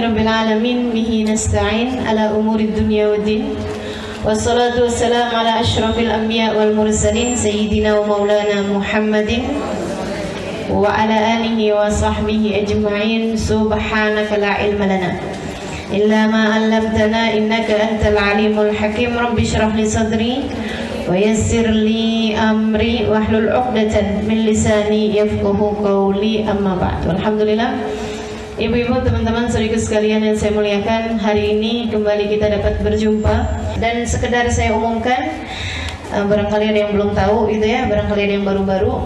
rabbil alamin bihi nasta'in ala umuri dunya waddin. Wassalatu wassalamu ala asyrafil anbiya wal mursalin sayyidina wa maulana Muhammadin wa ala alihi wa sahbihi ajma'in. Subhanaka la ilma lana illa ma 'allamtana innaka antal alimul hakim. Rabbi shrah li sadri wa yassir li amri wahlul 'uqdatan min lisani yafqahu qawli. Amma ba'd. Alhamdulillah, ibu-ibu, teman-teman saudaraku sekalian yang saya muliakan, hari ini kembali kita dapat berjumpa. Dan sekedar saya umumkan, barangkali ada yang belum tahu itu ya, barangkali ada yang baru-baru,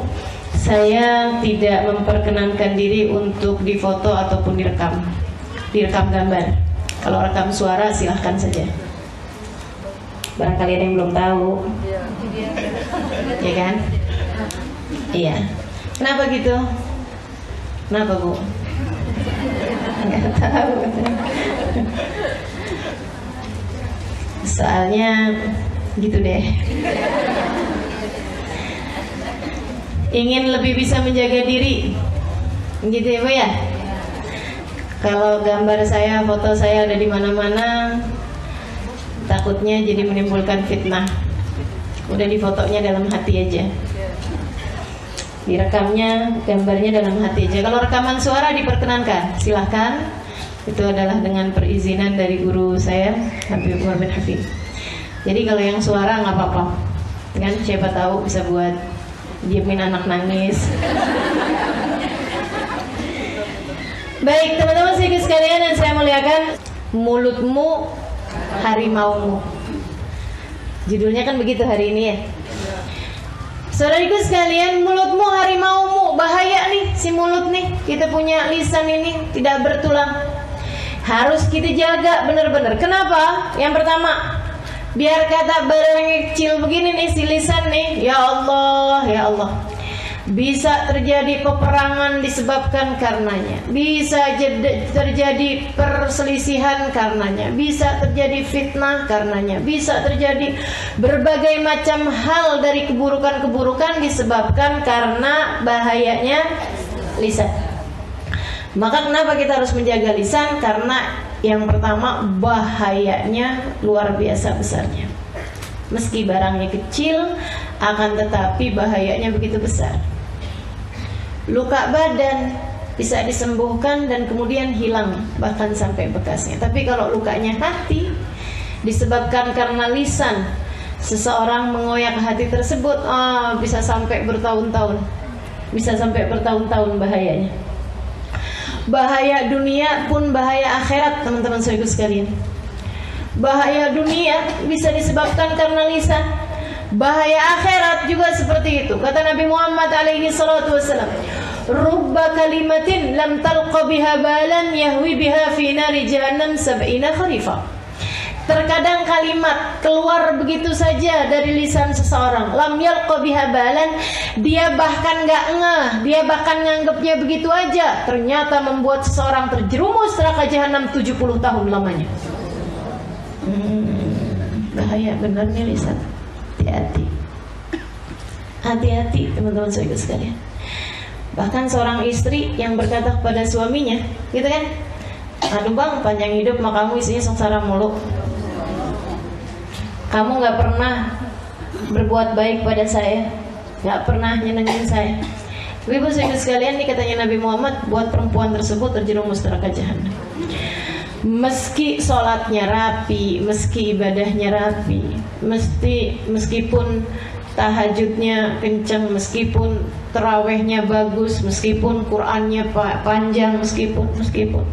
saya tidak memperkenankan diri untuk difoto ataupun direkam gambar. Kalau rekam suara silahkan saja. Barangkali ada yang belum tahu, ya kan? Iya. Kenapa gitu? Kenapa, Bu? Nggak tahu. Soalnya gitu deh. Ingin lebih bisa menjaga diri, gitu ya, Bu ya. Kalau gambar saya, foto saya ada di mana-mana, takutnya jadi menimbulkan fitnah. Udah difotonya dalam hati aja, direkamnya gambarnya dalam hati aja. Kalau rekaman suara diperkenankan, silahkan. Itu adalah dengan perizinan dari guru saya, Habib Umar bin Hafid. Jadi kalau yang suara nggak apa-apa, kan? Siapa tahu bisa buat diemin anak nangis. Baik, teman-teman sekalian yang saya muliakan, mulutmu harimaumu. Judulnya kan begitu hari ini ya. Saudariku sekalian, mulutmu harimaumu. Bahaya nih si mulut nih. Kita punya lisan ini tidak bertulang. Harus kita jaga benar-benar. Kenapa? Yang pertama, biar kata barang kecil begini nih si lisan nih. Ya Allah, ya Allah. Bisa terjadi peperangan disebabkan karenanya, bisa terjadi perselisihan karenanya, bisa terjadi fitnah karenanya, bisa terjadi berbagai macam hal dari keburukan-keburukan disebabkan karena bahayanya lisan. Maka kenapa kita harus menjaga lisan? Karena yang pertama, bahayanya luar biasa besarnya. Meski barangnya kecil, akan tetapi bahayanya begitu besar. Luka badan bisa disembuhkan dan kemudian hilang, bahkan sampai bekasnya. Tapi kalau lukanya hati, disebabkan karena lisan, seseorang mengoyak hati tersebut, bisa sampai bertahun-tahun. Bisa sampai bertahun-tahun bahayanya. Bahaya dunia pun bahaya akhirat, teman-teman saudaraku sekalian. Bahaya dunia bisa disebabkan karena lisan. Bahaya akhirat juga seperti itu. Kata Nabi Muhammad alaihi salatu wassalam, rubba kalimatin lam talqa biha balan yahwi biha fi nari jahannam sab'ina kharifa. Terkadang kalimat keluar begitu saja dari lisan seseorang, lam yalqa biha balan, dia bahkan gak ngeh, dia bahkan nganggapnya begitu aja, ternyata membuat seseorang terjerumus neraka jahanam 70 tahun lamanya. Bahaya benar nih lisan. Hati-hati, hati-hati teman-teman saudara sekalian. Bahkan seorang istri yang berkata kepada suaminya, gitu kan, aduh bang, panjang hidup mah kamu isinya sengsara mulu. Kamu gak pernah berbuat baik pada saya, gak pernah nyenengin saya. Ibu saudara sekalian, ini katanya Nabi Muhammad, buat perempuan tersebut terjerumus neraka jahanam. Meski sholatnya rapi, meski ibadahnya rapi, meskipun tahajudnya kencang, meskipun terawihnya bagus, meskipun Qur'annya panjang, meskipun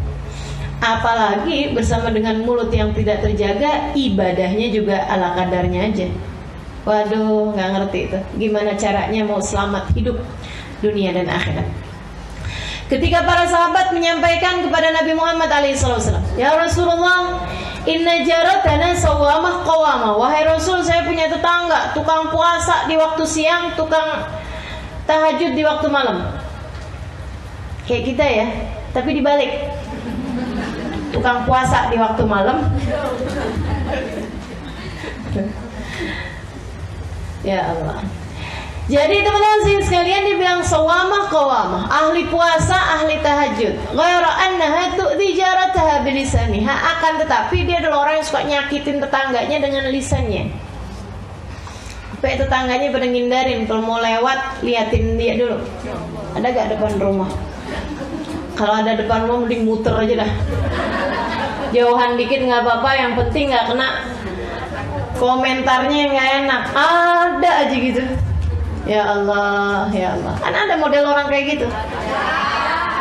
apalagi bersama dengan mulut yang tidak terjaga, ibadahnya juga ala kadarnya aja. Waduh, nggak ngerti itu gimana caranya mau selamat hidup dunia dan akhirat. Ketika para sahabat menyampaikan kepada Nabi Muhammad alaihissalam, ya Rasulullah, inna jaratana sawamah qawamah. Wahai Rasul, saya punya tetangga, tukang puasa di waktu siang, tukang tahajud di waktu malam. Kayak kita ya, tapi dibalik. Tukang puasa di waktu malam. Ya Allah. Jadi teman-teman sekalian, dibilang sawamah qawamah, ahli puasa, ahli tahajud. Ghaira annaha tu'ti jarataha bilisaniha, akan tetapi dia adalah orang yang suka nyakitin tetangganya dengan lisannya. Sampai tetangganya pada ngindarin, kalau mau lewat liatin dia dulu. Ada gak depan rumah? Kalau ada depan rumah mending muter aja dah. Jauhan dikit nggak apa-apa, yang penting nggak kena komentarnya yang nggak enak. Ada aja gitu. Ya Allah, ya Allah. Kan ada model orang kayak gitu.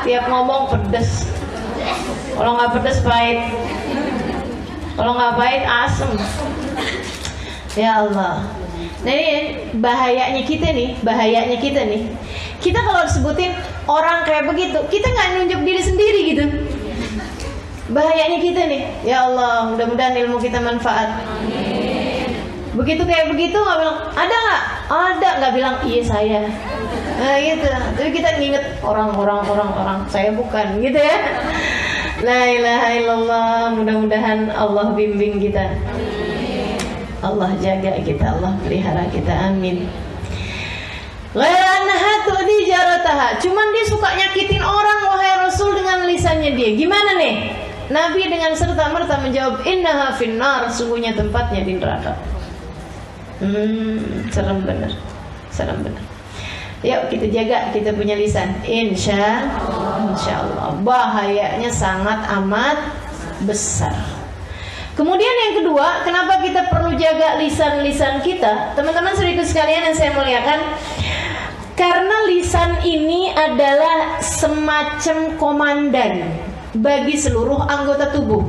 Tiap ngomong pedes. Kalau nggak pedes pahit. Kalau nggak pahit asem. Ya Allah. Nah ini bahayanya kita nih. Kita kalau disebutin orang kayak begitu, kita nggak nunjuk diri sendiri gitu. Bahayanya kita nih. Ya Allah, mudah-mudahan ilmu kita manfaat. Begitu kayak begitu nggak bilang ada nggak? Ada, nggak bilang iya saya. Nah gitu. Tapi kita nginget orang, saya bukan gitu ya. La ilaha illallah. Mudah-mudahan Allah bimbing kita. Allah jaga kita, Allah pelihara kita. Amin. Cuman dia suka nyakitin orang, wahai Rasul, dengan lisannya dia. Gimana nih? Nabi dengan serta-merta menjawab, innaha finnar, sungguhnya tempatnya di neraka. Serem bener. Yuk kita jaga kita punya lisan. Insya Allah. Bahayanya sangat amat besar. Kemudian yang kedua, kenapa kita perlu jaga lisan-lisan kita? Teman-teman saudaraku sekalian yang saya muliakan, karena lisan ini adalah semacam komandan bagi seluruh anggota tubuh.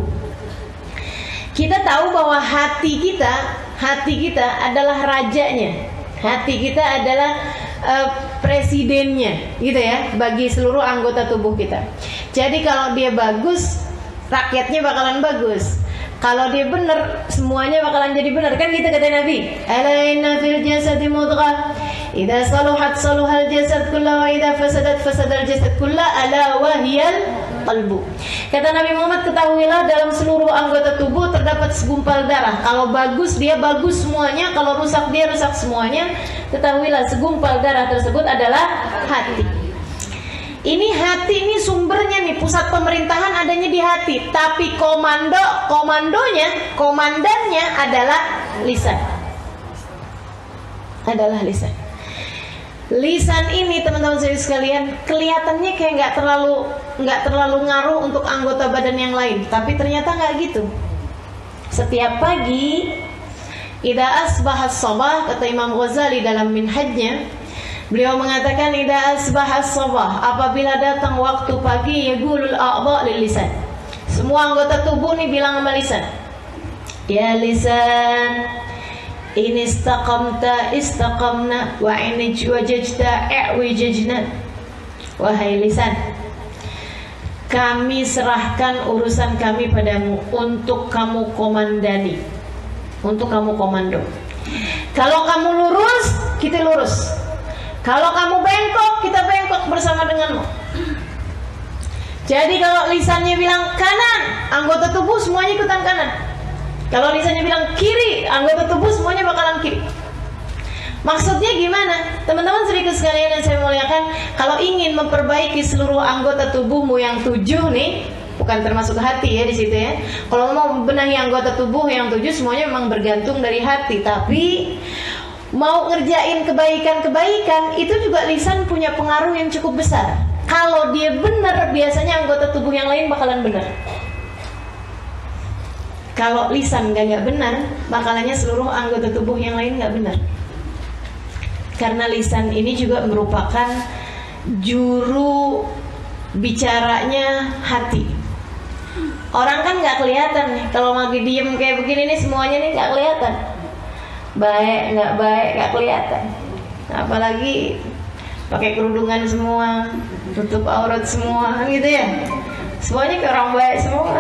Kita tahu bahwa hati kita adalah rajanya. Hati kita adalah presidennya, gitu ya, bagi seluruh anggota tubuh kita. Jadi kalau dia bagus, rakyatnya bakalan bagus. Kalau dia benar, semuanya bakalan jadi benar. Kan gitu kata Nabi. Ala inna fil jasadi mudghah, idza saluhat saluhal jasad kullu wa idza fasadat fasadal jasad kullu, ala wa hiyal qalbu. Kata Nabi Muhammad, ketahuilah dalam seluruh anggota tubuh terdapat segumpal darah. Kalau bagus dia bagus semuanya, kalau rusak dia rusak semuanya. Ketahuilah segumpal darah tersebut adalah hati. Ini hati, ini sumbernya nih, pusat pemerintahan adanya di hati. Tapi komandannya adalah lisan. Lisan ini teman-teman saya sekalian, kelihatannya kayak nggak terlalu ngaruh untuk anggota badan yang lain. Tapi ternyata nggak gitu. Setiap pagi, idza asbahas sabah, kata Imam Ghazali dalam Minhajnya, beliau mengatakan idza asbahas sabah, apabila datang waktu pagi, yaqulul a'dha lil lisan. Semua anggota tubuh nih bilang sama lisan, ya lisan, in istaqamta istaqamna wa in wajajta i'wijajna. Wahai lisan, kami serahkan urusan kami padamu untuk kamu komandani, untuk kamu komando. Kalau kamu lurus, kita lurus. Kalau kamu bengkok, kita bengkok bersama denganmu. Jadi kalau lisannya bilang kanan, anggota tubuh semuanya ikutan kanan. Kalau lisannya bilang kiri, anggota tubuh semuanya bakalan kiri. Maksudnya gimana? Teman-teman saudaraku sekalian yang saya muliakan, kalau ingin memperbaiki seluruh anggota tubuhmu yang 7 nih, bukan termasuk hati ya di situ ya. Kalau mau benahi anggota tubuh yang 7, semuanya memang bergantung dari hati. Tapi mau ngerjain kebaikan-kebaikan, itu juga lisan punya pengaruh yang cukup besar. Kalau dia benar, biasanya anggota tubuh yang lain bakalan benar. Kalau lisan nggak benar, bakalannya seluruh anggota tubuh yang lain nggak benar. Karena lisan ini juga merupakan juru bicaranya hati. Orang kan nggak kelihatan nih, kalau lagi diem kayak begini nih, semuanya nih nggak kelihatan. Baik nggak kelihatan. Apalagi pakai kerudungan semua, tutup aurat semua, gitu ya. Semuanya kayak orang baik semua.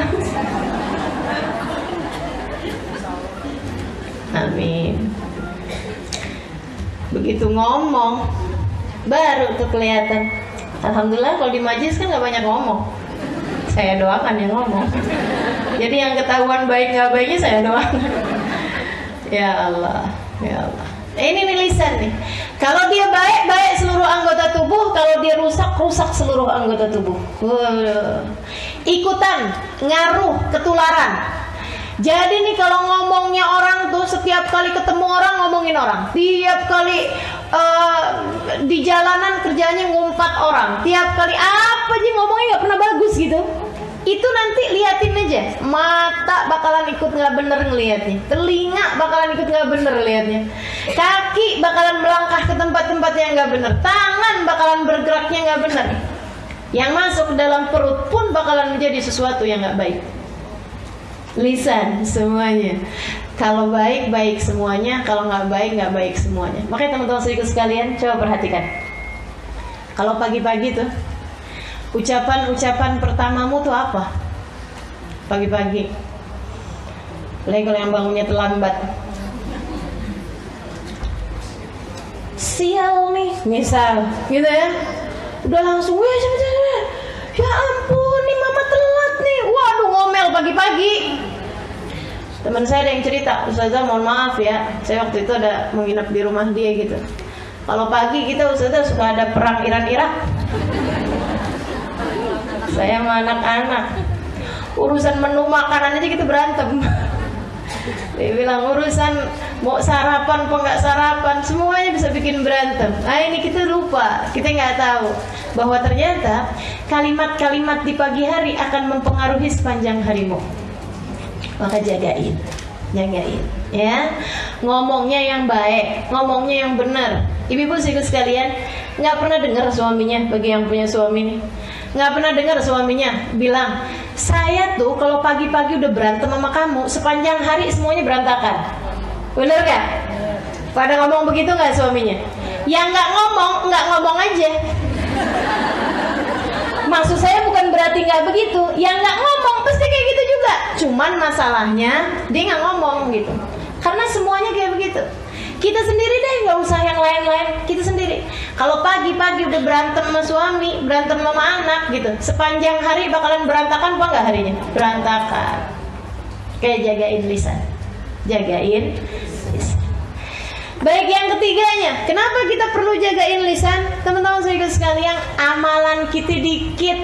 Amin. Begitu ngomong, baru tuh kelihatan. Alhamdulillah kalau di majlis kan nggak banyak ngomong. Saya doakan yang ngomong. Jadi yang ketahuan baik nggak baiknya saya doakan. Ya Allah, ya Allah. Ini nih lisan nih. Kalau dia baik, baik seluruh anggota tubuh. Kalau dia rusak, rusak seluruh anggota tubuh. Ikutan, ngaruh, ketularan. Jadi nih kalau ngomongnya orang tuh setiap kali ketemu orang ngomongin orang. Tiap kali di jalanan kerjanya ngumpat orang. Tiap kali apa aja ngomongnya nggak pernah bagus gitu. Itu nanti liatin aja. Mata bakalan ikut nggak bener ngelihatnya. Telinga bakalan ikut nggak bener lihatnya. Kaki bakalan melangkah ke tempat-tempat yang nggak bener. Tangan bakalan bergeraknya nggak bener. Yang masuk ke dalam perut pun bakalan menjadi sesuatu yang nggak baik. Lisan semuanya. Kalau baik baik semuanya, kalau nggak baik semuanya. Makanya teman-teman saudaraku sekalian, coba perhatikan. Kalau pagi-pagi tuh ucapan pertamamu tuh apa? Pagi-pagi. Lagi kalau yang bangunnya terlambat. Sial nih, misal, gitu ya. Udah langsung, ya ampun, nih mama telat nih. Waduh, ngomel pagi-pagi. Teman saya ada yang cerita, Ustazah mohon maaf ya, saya waktu itu ada menginap di rumah dia gitu. Kalau pagi kita Ustazah suka ada perang Iran-Irak. Saya sama anak-anak urusan menu makanan aja kita berantem. Dia bilang urusan mau sarapan apa nggak sarapan, semuanya bisa bikin berantem. Nah ini kita lupa, kita nggak tahu bahwa ternyata kalimat-kalimat di pagi hari akan mempengaruhi sepanjang harimu. Maka jagain ya, ngomongnya yang baik, ngomongnya yang benar. Ibu-ibu sekalian, nggak pernah dengar suaminya, bagi yang punya suami nih, nggak pernah dengar suaminya bilang, saya tuh kalau pagi-pagi udah berantem sama kamu, sepanjang hari semuanya berantakan. Bener gak? Pada ngomong begitu nggak suaminya? Yang nggak ngomong aja. Maksud saya bukan berarti nggak begitu. Yang nggak ngomong pasti kayak gitu juga. Cuman masalahnya dia nggak ngomong gitu. Karena semuanya kayak begitu. Kita sendiri deh, nggak usah yang lain-lain. Kita sendiri. Kalau pagi-pagi udah berantem sama suami, berantem sama anak gitu, sepanjang hari bakalan berantakan apa nggak harinya? Berantakan. Kayak jagain lisan. Jagain lisan. Baik, yang ketiganya, kenapa kita perlu jagain lisan? Teman-teman saudara sekalian, amalan kita dikit,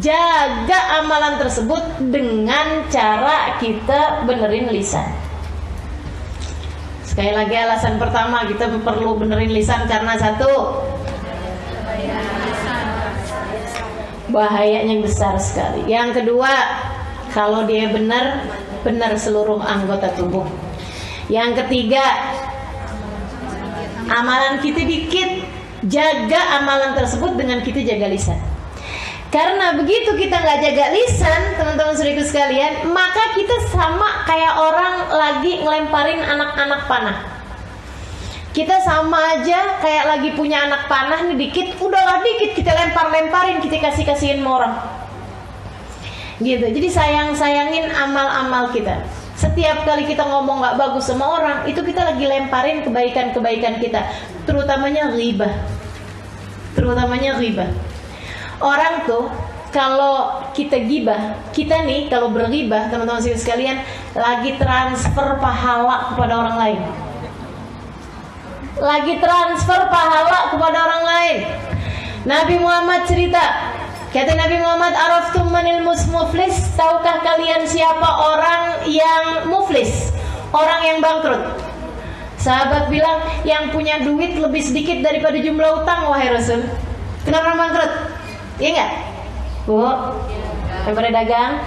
jaga amalan tersebut dengan cara kita benerin lisan. Sekali lagi alasan pertama kita perlu benerin lisan karena satu, bahayanya besar sekali. Yang kedua, kalau dia benar seluruh anggota tubuh. Yang ketiga, amalan kita dikit, jaga amalan tersebut dengan kita jaga lisan. Karena begitu kita nggak jaga lisan, teman-teman saudaraku sekalian, maka kita sama kayak orang lagi ngelemparin anak-anak panah. Kita sama aja kayak lagi punya anak panah nih dikit, udahlah dikit kita lempar-lemparin, kita kasih-kasihin sama orang. Gitu. Jadi sayangin amal-amal kita. Setiap kali kita ngomong gak bagus sama orang, itu kita lagi lemparin kebaikan-kebaikan kita. Terutamanya ghibah. Orang tuh kalau kita gibah, kita nih kalau berghibah, teman-teman sekalian, lagi transfer pahala kepada orang lain. Nabi Muhammad cerita, kata Nabi Muhammad, araftum manil muflis, tahukah kalian siapa orang yang muflis, orang yang bangkrut? Sahabat bilang, yang punya duit lebih sedikit daripada jumlah utang, wahai Rasul. Kenapa bangkrut? Iya enggak? Bu, yang pada dagang.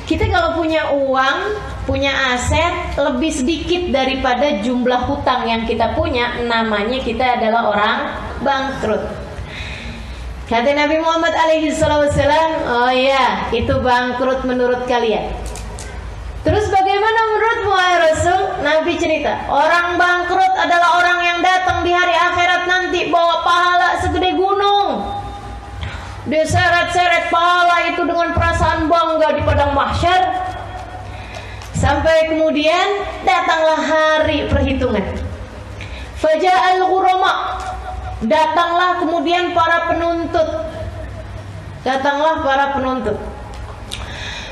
Kita kalau punya uang, punya aset lebih sedikit daripada jumlah hutang yang kita punya, namanya kita adalah orang bangkrut. Kata Nabi Muhammad alaihi wasallam, oh iya, itu bangkrut menurut kalian. Terus bagaimana menurutmu wahai Rasul? Nabi cerita, orang bangkrut adalah orang yang datang di hari akhirat nanti bawa pahala segede gunung. Dia seret-seret pahala itu dengan perasaan bangga di padang mahsyar. Sampai kemudian datanglah hari perhitungan. Faja'al ghurama, datanglah kemudian para penuntut.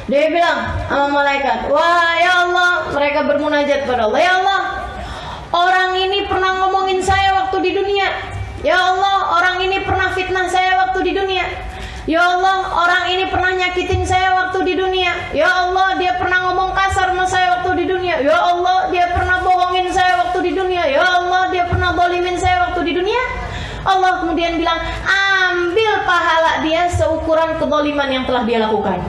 Dia bilang sama malaikat, wah ya Allah, mereka bermunajat pada Allah, ya Allah, orang ini pernah ngomongin saya di dunia. Ya Allah, orang ini pernah fitnah saya waktu di dunia. Ya Allah, orang ini pernah nyakitin saya waktu di dunia. Ya Allah, dia pernah ngomong kasar sama saya waktu di dunia. Ya Allah, dia pernah bohongin saya waktu di dunia. Ya Allah, dia pernah zalimin saya waktu di dunia. Allah kemudian bilang, ambil pahala dia seukuran kezaliman yang telah dia lakukan.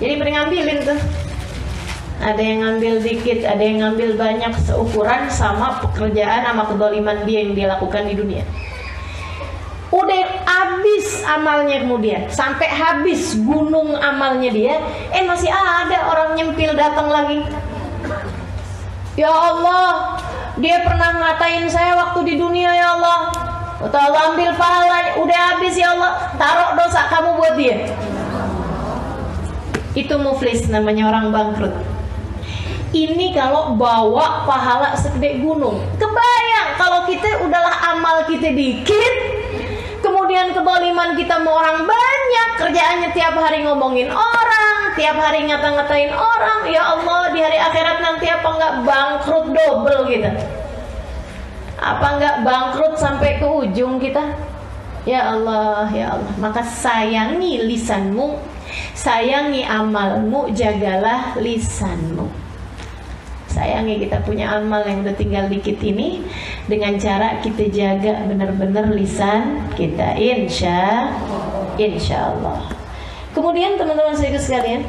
Jadi pada ngambilin tuh. Ada yang ngambil dikit, ada yang ngambil banyak, seukuran sama pekerjaan sama kezaliman dia yang dia lakukan di dunia. Udah habis amalnya, kemudian sampai habis gunung amalnya dia, masih ada orang nyempil datang lagi. Ya Allah, dia pernah ngatain saya waktu di dunia. Ya Allah, Allah ambil pahalanya. Udah habis ya Allah, taruh dosa kamu buat dia. Itu muflis, namanya orang bangkrut. Ini kalau bawa pahala segede gunung. Kebayang kalau kita udahlah amal kita dikit, kemudian kezaliman kita mau orang banyak, kerjaannya tiap hari ngomongin orang, tiap hari ngata-ngatain orang. Ya Allah, di hari akhirat nanti apa enggak bangkrut double kita? Apa enggak bangkrut sampai ke ujung kita? Ya Allah, ya Allah. Maka sayangi lisanmu, sayangi amalmu, jagalah lisanmu. Sayangi kita punya amal yang udah tinggal dikit ini dengan cara kita jaga benar-benar lisan kita, insya Allah. Kemudian teman-teman saya sekalian,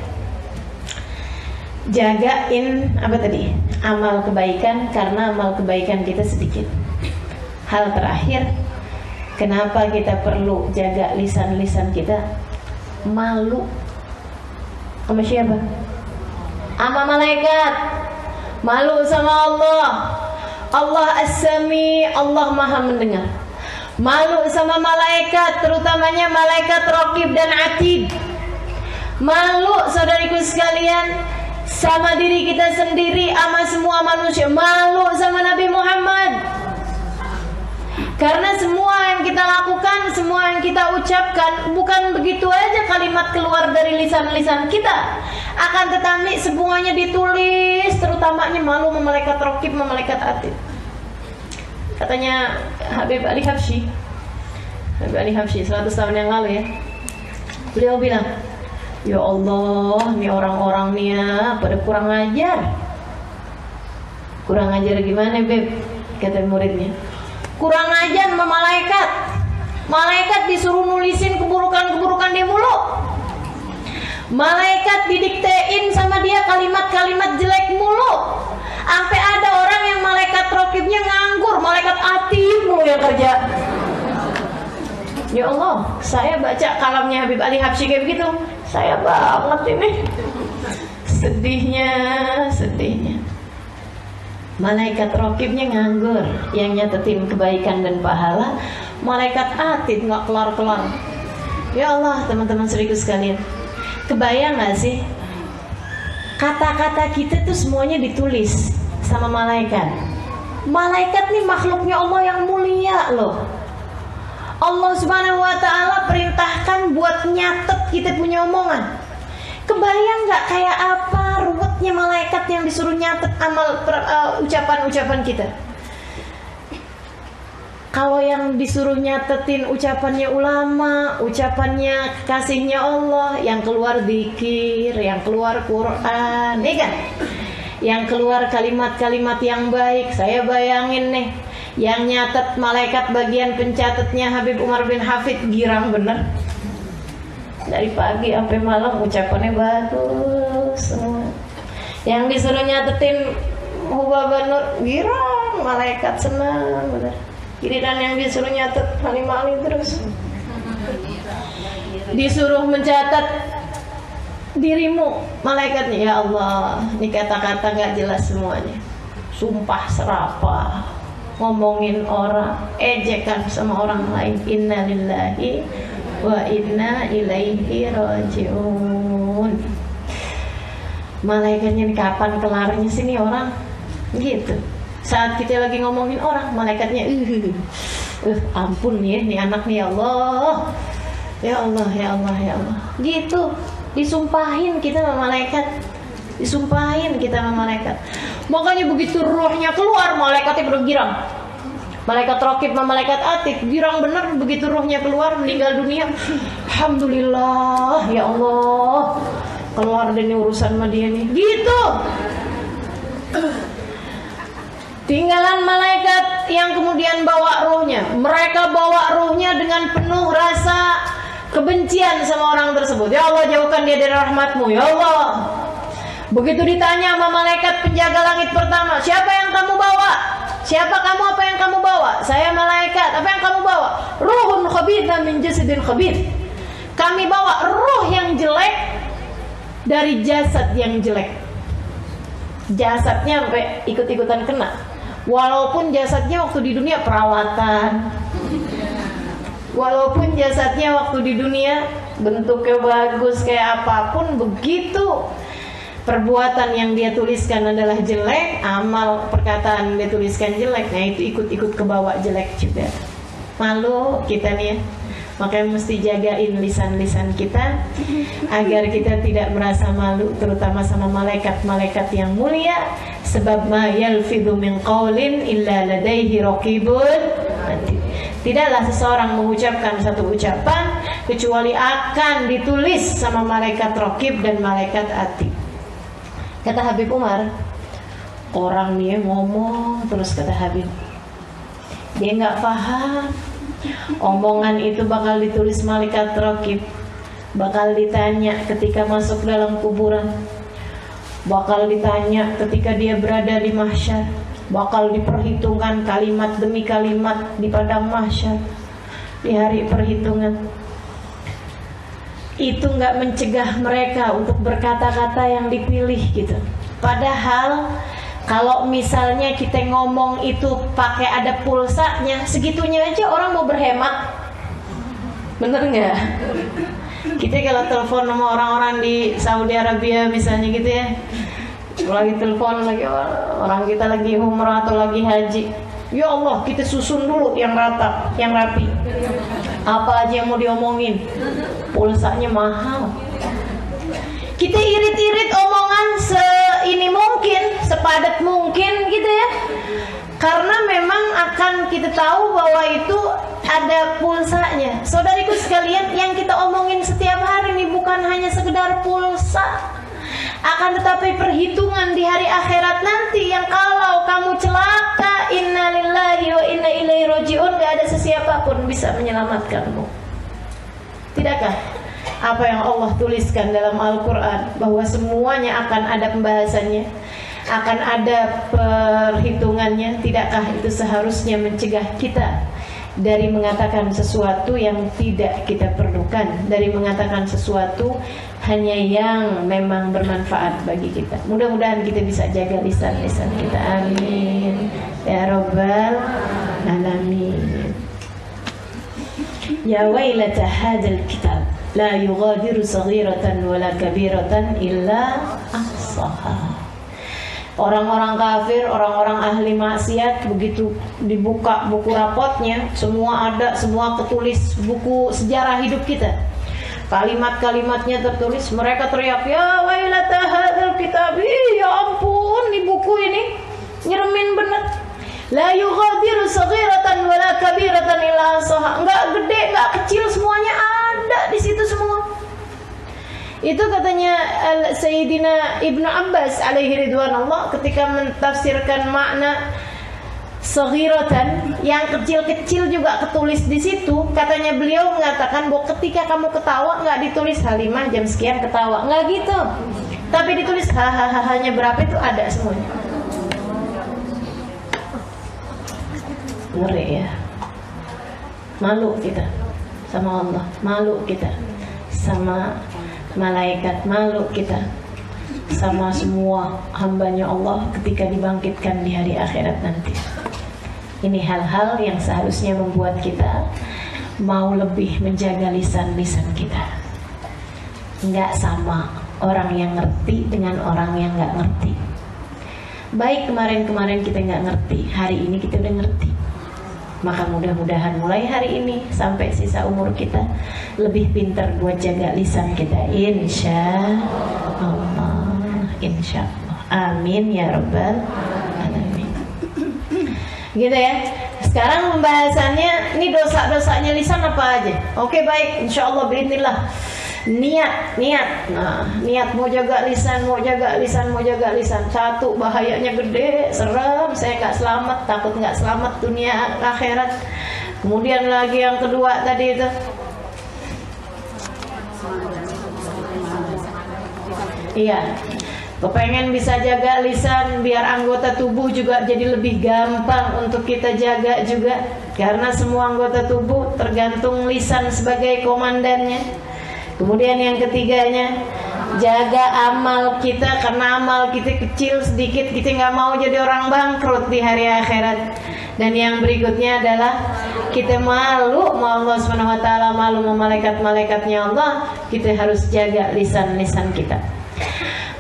jagain apa tadi? Amal kebaikan, karena amal kebaikan kita sedikit. Hal terakhir, kenapa kita perlu jaga lisan-lisan kita? Malu sama siapa? Sama malaikat. Malu sama Allah. Allah As-Sami, Allah Maha mendengar. Malu sama malaikat, terutamanya malaikat Raqib dan Atid. Malu saudariku sekalian sama diri kita sendiri, sama semua manusia. Malu sama Nabi Muhammad. Karena semua yang kita lakukan, semua yang kita ucapkan, bukan begitu aja kalimat keluar dari lisan-lisan kita. Akan tetapi semuanya ditulis, terutamanya malu sama malaikat Raqib, sama malaikat Atid. Katanya Habib Ali Habsyi, 100 tahun yang lalu ya, beliau bilang, ya Allah, nih orang-orang nih ya pada kurang ajar. Kurang ajar gimana Beb? Kata muridnya, kurang ajar sama malaikat. Malaikat disuruh nulisin keburukan-keburukan dia mulu. Malaikat didiktein sama dia kalimat-kalimat jelek mulu. Sampai ada orang yang malaikat Raqibnya nganggur, malaikat Atid mulu yang kerja. Ya Allah, saya baca kalamnya Habib Ali Habsyi kayak begitu, saya banget ini. Sedihnya. Malaikat Raqibnya nganggur, yang nyatetin kebaikan dan pahala. Malaikat Atid nggak kelar-kelar. Ya Allah, teman-teman saudaraku sekalian, kebayang gak sih? Kata-kata kita tuh semuanya ditulis sama malaikat. Malaikat nih makhluknya Allah yang mulia loh. Allah Subhanahu wa ta'ala perintahkan buat nyatet kita punya omongan. Kebayang gak kayak apa ruwetnya malaikat yang disuruh nyatet amal ucapan-ucapan kita? Kalau yang disuruh nyatetin ucapannya ulama, ucapannya kasihnya Allah, yang keluar zikir, yang keluar Quran, nih kan? Yang keluar kalimat-kalimat yang baik. Saya bayangin nih, yang nyatet malaikat bagian pencatatnya Habib Umar bin Hafid, girang bener. Dari pagi sampai malam ucapannya bagus semua. Yang disuruh nyatetin Hubaba Nur, girang, malaikat senang bener. Giliran yang disuruh nyatet Halimah Ali terus. Disuruh mencatat dirimu, malaikatnya, ya Allah, ini kata-kata gak jelas semuanya. Sumpah serapah, ngomongin orang, ejekan sama orang lain. Inna lillahi wa inna ilaihi rajiun. Malaikatnya ini kapan kelarnya sini orang? Gitu. Saat kita lagi ngomongin orang, malaikatnya ampun ya, nih anak nih, ya Allah. Ya Allah, ya Allah, ya Allah. Gitu. Disumpahin kita sama malaikat. Disumpahin kita sama malaikat. Makanya begitu ruhnya keluar, malaikatnya bergirang. Malaikat Raqib sama malaikat Atid girang bener begitu ruhnya keluar meninggal dunia. Alhamdulillah ya Allah, keluar dari urusan sama dia nih. Gitu. Tinggalan malaikat yang kemudian bawa ruhnya. Mereka bawa ruhnya dengan penuh rasa kebencian sama orang tersebut. Ya Allah, jauhkan dia dari rahmat-Mu ya Allah. Begitu ditanya sama malaikat penjaga langit pertama, siapa yang kamu bawa? Siapa kamu, apa yang kamu bawa? Saya malaikat, apa yang kamu bawa? Ruhun khabitha min jasadin khabith. Kami bawa ruh yang jelek dari jasad yang jelek. Jasadnya sampai ikut-ikutan kena. Walaupun jasadnya waktu di dunia perawatan, walaupun jasadnya waktu di dunia bentuknya bagus kayak apapun, begitu perbuatan yang dia tuliskan adalah jelek, amal perkataan yang dia tuliskan jelek, nah itu ikut-ikut kebawa jelek juga. Malu kita nih ya. Makanya mesti jagain lisan-lisan kita agar kita tidak merasa malu, terutama sama malaikat-malaikat yang mulia. Sebab ma yalfidhu min qaulin illa ladaihi raqibun atid. Tidaklah seseorang mengucapkan satu ucapan kecuali akan ditulis sama malaikat Raqib dan malaikat Atid. Kata Habib Umar, orang nih ngomong terus, kata Habib, dia nggak paham. Omongan itu bakal ditulis malaikat Raqib, bakal ditanya ketika masuk dalam kuburan, bakal ditanya ketika dia berada di mahsyar, bakal diperhitungkan kalimat demi kalimat di padang mahsyar di hari perhitungan. Itu nggak mencegah mereka untuk berkata-kata yang dipilih gitu. Padahal kalau misalnya kita ngomong itu pakai ada pulsanya, segitunya aja orang mau berhemat. Bener nggak? Kita kalau telepon sama orang-orang di Saudi Arabia misalnya gitu ya, lagi telepon lagi orang kita lagi umrah atau lagi haji, ya Allah kita susun dulu yang rata, yang rapi. Apa aja yang mau diomongin, pulsanya mahal. Kita irit-irit omongan seini mungkin, sepadat mungkin gitu ya. Karena memang akan kita tahu bahwa itu ada pulsanya. Saudariku sekalian, yang kita omongin setiap hari ini bukan hanya sekedar pulsa. Akan tetapi perhitungan di hari akhirat nanti yang kalau kamu celaka, innalillahi wa inna ilaihi rajiun, gak ada sesiapa pun bisa menyelamatkanmu. Tidakkah apa yang Allah tuliskan dalam Al-Quran bahwa semuanya akan ada pembahasannya, akan ada perhitungannya? Tidakkah itu seharusnya mencegah kita dari mengatakan sesuatu yang tidak kita perlukan, dari mengatakan sesuatu hanya yang memang bermanfaat bagi kita. Mudah-mudahan kita bisa jaga lisan-lisan kita. Amin ya rabbal alamin. Ya wailata hadzal kitab la yughadiru saghiratan wala kabiratan illa ahsaha. Orang-orang kafir, orang-orang ahli maksiat, begitu dibuka buku rapotnya, semua ada, semua ketulis, buku sejarah hidup kita. Kalimat-kalimatnya tertulis, mereka teriak, ya wailata hadzal kitab, ya ampun, di buku ini nyeremin bener. La yughadiru saghiratan wala kabiratan illa ahsaha. Enggak gede, enggak kecil, semuanya ada di situ semua. Itu katanya Sayyidina Ibnu Abbas alaihi ridwanullah ketika mentafsirkan makna saghiratan, yang kecil-kecil juga ketulis di situ. Katanya beliau mengatakan bahwa ketika kamu ketawa nggak ditulis Halimah jam sekian ketawa, nggak gitu, tapi ditulis hahaha-nya berapa itu ada semuanya. Ngeri ya. Malu kita sama Allah, malu kita sama malaikat, malu kita sama semua hambanya Allah ketika dibangkitkan di hari akhirat nanti. Ini hal-hal yang seharusnya membuat kita mau lebih menjaga lisan-lisan kita. Nggak sama orang yang ngerti dengan orang yang nggak ngerti. Baik kemarin-kemarin kita nggak ngerti, hari ini kita udah ngerti. Maka mudah-mudahan mulai hari ini sampai sisa umur kita lebih pintar buat jaga lisan kita, insya Allah, insya Allah. Amin ya rabbal alamin. Gitu ya. Sekarang pembahasannya, ini dosa-dosanya lisan apa aja? Oke, baik, insya Allah, bismillah. Niat. Nah, niat mau jaga lisan. Satu, bahayanya gede, serem, saya nggak selamat, takut nggak selamat dunia akhirat. Kemudian lagi yang kedua tadi itu, iya, kepengen bisa jaga lisan biar anggota tubuh juga jadi lebih gampang untuk kita jaga juga. Karena semua anggota tubuh tergantung lisan sebagai komandannya. Kemudian yang ketiganya, jaga amal kita. Karena amal kita kecil sedikit, kita nggak mau jadi orang bangkrut di hari akhirat. Dan yang berikutnya adalah kita malu sama Allah Subhanahu wa taala, malu sama malaikat-malaikatnya Allah. Kita harus jaga lisan-lisan kita.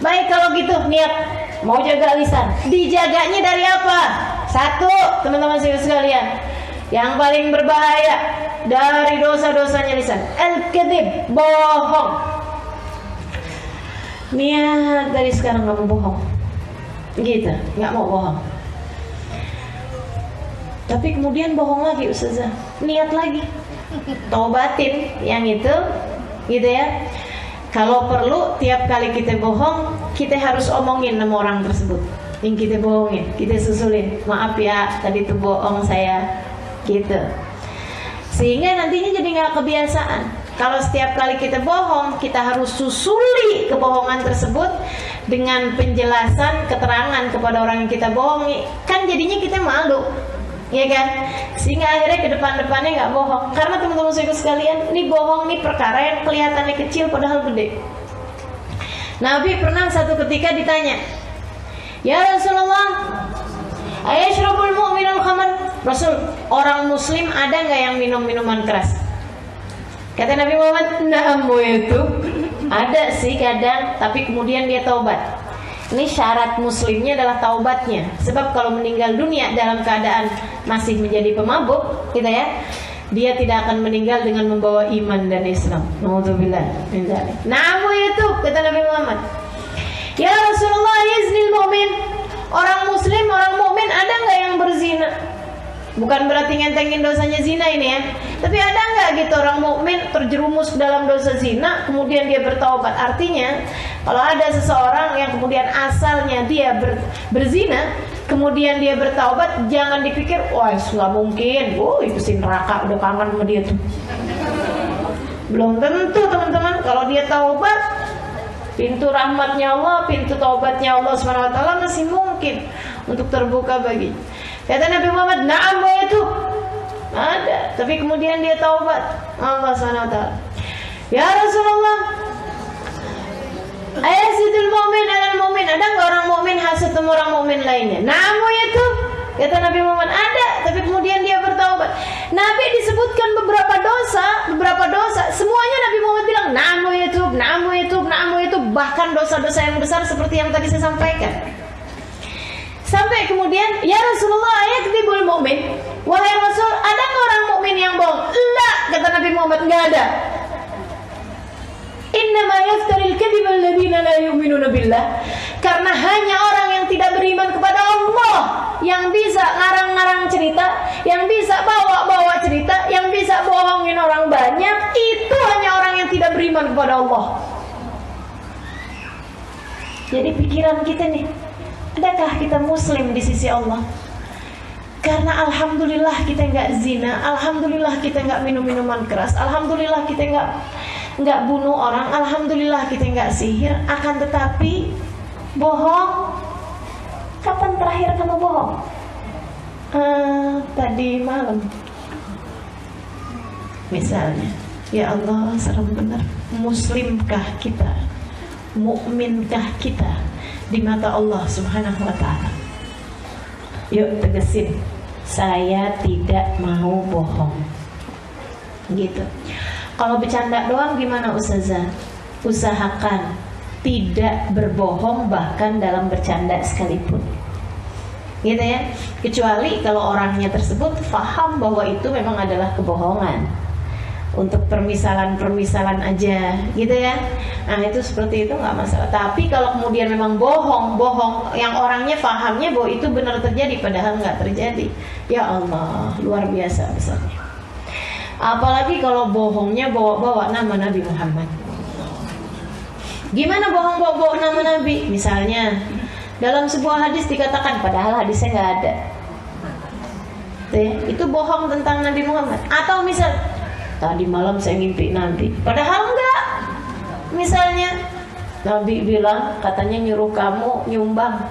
Baik, kalau gitu niat mau jaga lisan. Dijaganya dari apa? Satu, teman-teman sekalian, yang paling berbahaya dari dosa-dosanya lisan, al-kadzib, bohong. Niat dari sekarang nggak mau bohong, gitu, nggak mau bohong. Tapi kemudian bohong lagi, Ustazah. Niat lagi, taubatin yang itu, gitu ya. Kalau perlu tiap kali kita bohong, kita harus omongin sama orang tersebut yang kita bohongin, kita susulin, maaf ya, tadi itu bohong saya, gitu. Sehingga nantinya jadi nggak kebiasaan. Kalau setiap kali kita bohong, kita harus susuli kebohongan tersebut dengan penjelasan, keterangan kepada orang yang kita bohongi. Kan jadinya kita malu, ya kan? Sehingga akhirnya ke depan-depannya nggak bohong. Karena teman-teman sekalian, ini bohong nih perkara yang kelihatannya kecil padahal gede. Nabi pernah satu ketika ditanya, ya Rasulullah, ayashrabul mu'minul khamar? Rasul, orang muslim ada nggak yang minum minuman keras? Kata Nabi Muhammad, na'am itu ada sih kadang, tapi kemudian dia taubat. Ini syarat muslimnya adalah taubatnya. Sebab kalau meninggal dunia dalam keadaan masih menjadi pemabuk, gitu ya, dia tidak akan meninggal dengan membawa iman dan Islam. Nauzubillah min dzalik. Na'am itu kata Nabi Muhammad. Ya Rasulullah, yaznil mu'min. Orang muslim, orang mukmin ada nggak yang berzina? Bukan berarti ngentengin dosanya zina ini ya, tapi ada nggak gitu orang mukmin terjerumus dalam dosa zina kemudian dia bertaubat? Artinya kalau ada seseorang yang kemudian asalnya dia berzina kemudian dia bertaubat, jangan dipikir wah nggak mungkin, itu si neraka udah kangen sama dia tuh. Belum tentu teman-teman. Kalau dia taubat, pintu rahmatnya Allah, pintu taubatnya Allah SWT masih mungkin untuk terbuka bagi. Kata Nabi Muhammad, na'am wa yatub. Ada, tapi kemudian dia taubat Allah SWT. Ya Rasulullah, ayasidul mu'min alal mu'min. Ada nggak orang mu'min hasad sama orang mu'min lainnya? Na'am wa yatub. Kata Nabi Muhammad, ada, tapi kemudian dia bertaubat. Nabi disebutkan beberapa dosa, semuanya Nabi Muhammad bilang na'am wa yatub, na'am wa yatub, na'am wa yatub. Bahkan dosa-dosa yang besar seperti yang tadi saya sampaikan. Sampai kemudian, ya Rasulullah, ayakdzibul mu'min. Wahai Rasul, ada nggak orang mukmin yang bohong? La, kata Nabi Muhammad, nggak ada. Innama yaftaril kadhiba alladziina la yu'minuna billah. Karena hanya orang yang tidak beriman kepada Allah yang bisa ngarang-ngarang cerita, yang bisa bawa-bawa cerita, yang bisa bohongin orang banyak. Itu hanya orang yang tidak beriman kepada Allah. Jadi pikiran kita nih, adakah kita muslim di sisi Allah? Karena alhamdulillah kita nggak zina, alhamdulillah kita nggak minum minuman keras, alhamdulillah kita nggak bunuh orang, alhamdulillah kita nggak sihir. Akan tetapi bohong. Kapan terakhir kamu bohong? Tadi malam misalnya. Ya Allah, serem benar. Muslimkah kita? Mukminkah kita di mata Allah Subhanahu wa ta'ala? Yuk tegesin, saya tidak mau bohong. Gitu. Kalau bercanda doang gimana Ustazah? Usahakan tidak berbohong bahkan dalam bercanda sekalipun. Gitu ya. Kecuali kalau orangnya tersebut faham bahwa itu memang adalah kebohongan. untuk permisalan aja gitu ya. Nah itu seperti itu nggak masalah. Tapi kalau kemudian memang bohong yang orangnya fahamnya bahwa itu benar terjadi padahal nggak terjadi, ya Allah, luar biasa besarnya. Apalagi kalau bohongnya bawa nama Nabi Muhammad. Gimana bohong bawa nama Nabi? Misalnya dalam sebuah hadis dikatakan padahal hadisnya nggak ada. Itu bohong tentang Nabi Muhammad. Atau misal tadi malam saya ngimpi Nabi, padahal enggak. Misalnya Nabi bilang katanya nyuruh kamu nyumbang.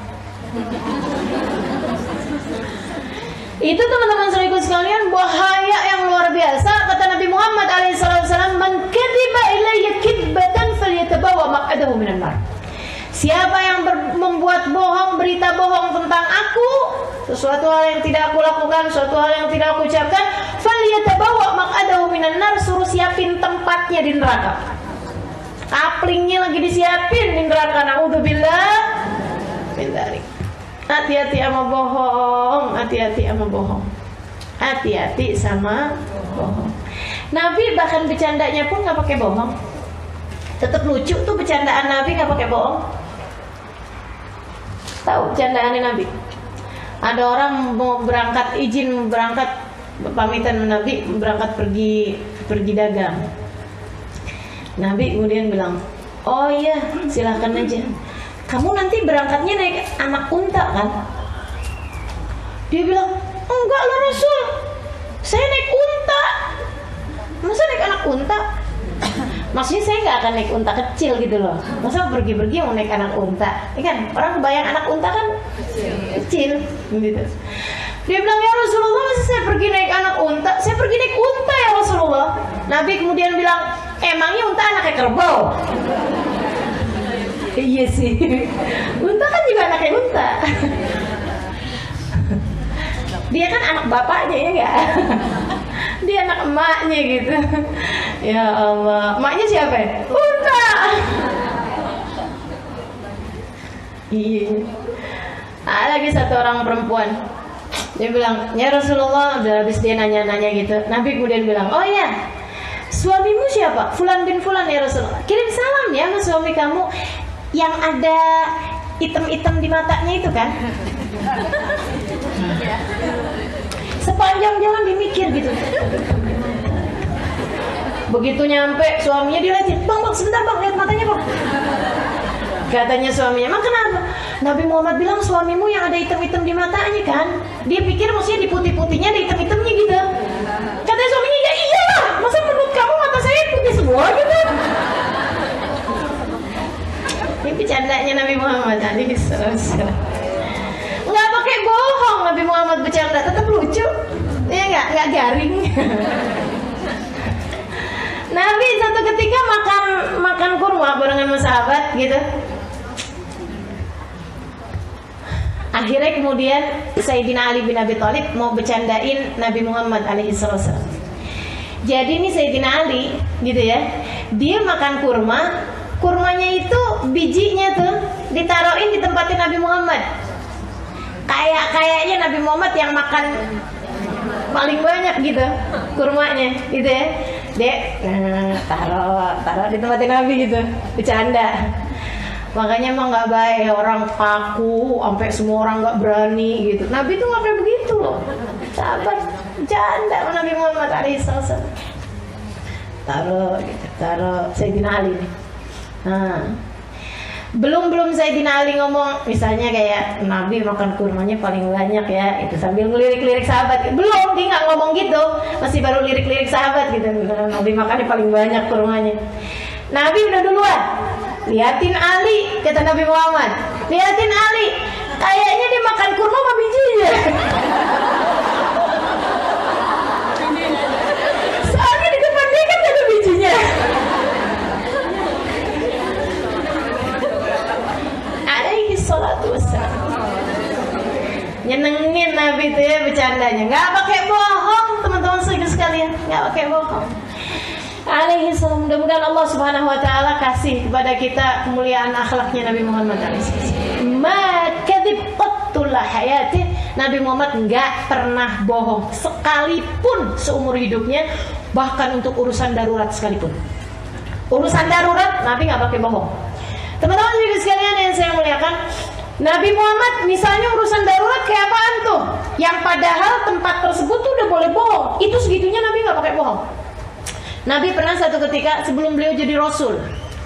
Itu teman-teman saudaraku sekalian bahaya yang luar biasa. Kata Nabi Muhammad alaihissalam, "Man kadziba ilayya kidbatan falyatabawa maq'adahu minan nar." Siapa yang membuat bohong, berita bohong tentang aku, sesuatu hal yang tidak aku lakukan, sesuatu hal yang tidak aku ucapkan, falyatabawa maq'adahu minan nar, suruh siapin tempatnya di neraka. Kaplingnya lagi disiapin di neraka. Naudzubillah min dzalik. Hati-hati sama bohong, hati-hati sama bohong. Hati-hati sama bohong. Nabi bahkan bercandanya pun nggak pakai bohong. Tetap lucu tuh bercandaan Nabi, nggak pakai bohong. Tahu bercandaannya Nabi? Ada orang mau berangkat, izin berangkat, pamitan Nabi berangkat pergi dagang. Nabi kemudian bilang, "Oh iya, silahkan aja. Kamu nanti berangkatnya naik anak unta kan?" Dia bilang, "Enggak lah Rasul, saya naik unta." "Masa naik anak unta?" Maksudnya saya nggak akan naik unta kecil gitu loh. Masa pergi-pergi mau naik anak unta? Ini kan orang kebayang anak unta kan kecil gitu. Dia bilang, "Ya Rasulullah, masa saya pergi naik anak unta? Saya pergi naik unta ya Rasulullah." Nabi kemudian bilang, "Emangnya unta anaknya kerbau?" Iya sih, unta kan juga anaknya unta. Dia kan anak bapaknya ya enggak? Dia anak emaknya gitu. Ya Allah, emaknya siapa ya? Unta. Iya. Ada lagi satu orang perempuan. Dia bilang, "Ya Rasulullah," udah habis dia nanya-nanya gitu. Nabi kemudian bilang, "Oh iya, suamimu siapa? Fulan bin Fulan ya Rasulullah. Kirim salam ya sama suami kamu yang ada item-item di matanya itu kan." Sepanjang jalan dimikir gitu. Begitu nyampe suaminya dilihatin, "Bang, sebentar bang, lihat matanya bang." Katanya suaminya, "Emang kenapa?" "Nabi Muhammad bilang suamimu yang ada item-item di matanya kan." Dia pikir maksudnya di putih-putihnya ada item-itemnya gitu. Katanya suaminya, "Ya iyalah, masa menurut kamu mata saya putih semua gitu?" Ini bercandanya Nabi Muhammad tadi. Nggak pakai bohong Nabi Muhammad bercanda, tetap lucu. Ya nggak garing. Nabi satu ketika makan kurma barengan sama sahabat gitu. Akhirnya kemudian Sayyidina Ali bin Abi Thalib mau bercandain Nabi Muhammad alaihissalam. Jadi ini Sayyidina Ali gitu ya, dia makan kurmanya itu bijinya tuh ditaruhin di tempatnya Nabi Muhammad. Kayaknya Nabi Muhammad yang makan paling banyak gitu kurmanya gitu ya. Dek, taruh di tempatnya Nabi gitu, bercanda. Makanya emang nggak baik orang kaku, sampai semua orang nggak berani gitu. Nabi tuh nggak kayak begitu loh, sahabat bercanda sama Nabi Muhammad alaihissalam. Taruh Sayyidina Ali nih. Nah, belum Sayyidina Ali ngomong, misalnya kayak Nabi makan kurmanya paling banyak ya, itu sambil ngelirik-lirik sahabat. Belum, dia nggak ngomong gitu, masih baru lirik-lirik sahabat gitu. Nabi makannya paling banyak kurmanya. Nabi udah duluan, liatin Ali, kata Nabi Muhammad, liatin Ali, kayaknya dia makan kurma sama bijinya. Soalnya di depan dia kan ada bijinya. Salatu wassalam. Nyenengin Nabi itu ya bercandanya, nggak pakai bohong teman-teman sekalian, nggak pakai bohong. Alaihi salam. Mudah-mudahan Allah Subhanahu Wa Taala kasih kepada kita kemuliaan akhlaknya Nabi Muhammad alaihissalam. Ma kadzib qattul hayati. Nabi Muhammad nggak pernah bohong sekalipun seumur hidupnya, Bahkan untuk urusan darurat sekalipun. Urusan darurat Nabi nggak pakai bohong. Teman-teman juga sekalian yang saya muliakan, Nabi Muhammad misalnya urusan darurat kayak apaan tuh? Yang padahal tempat tersebut tuh udah boleh bohong. Itu segitunya Nabi nggak pakai bohong. Nabi pernah satu ketika sebelum beliau jadi Rasul,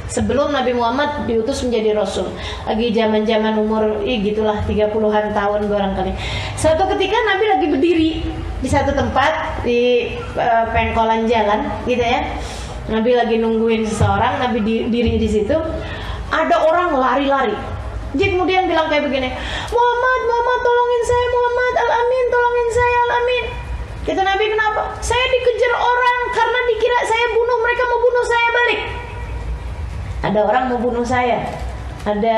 sebelum Nabi Muhammad diutus menjadi Rasul, lagi zaman-zaman umur gitulah 30-an tahun barangkali. Suatu ketika Nabi lagi berdiri di satu tempat di pengkolan jalan gitu ya. Nabi lagi nungguin seseorang, Nabi diri di situ. Ada orang lari-lari. Dia kemudian bilang kayak begini, Muhammad, Muhammad tolongin saya, Muhammad, Al-Amin tolongin saya, Al-Amin. Kata Nabi, kenapa? Saya dikejar orang karena dikira saya bunuh, mereka mau bunuh saya balik. Ada orang mau bunuh saya, ada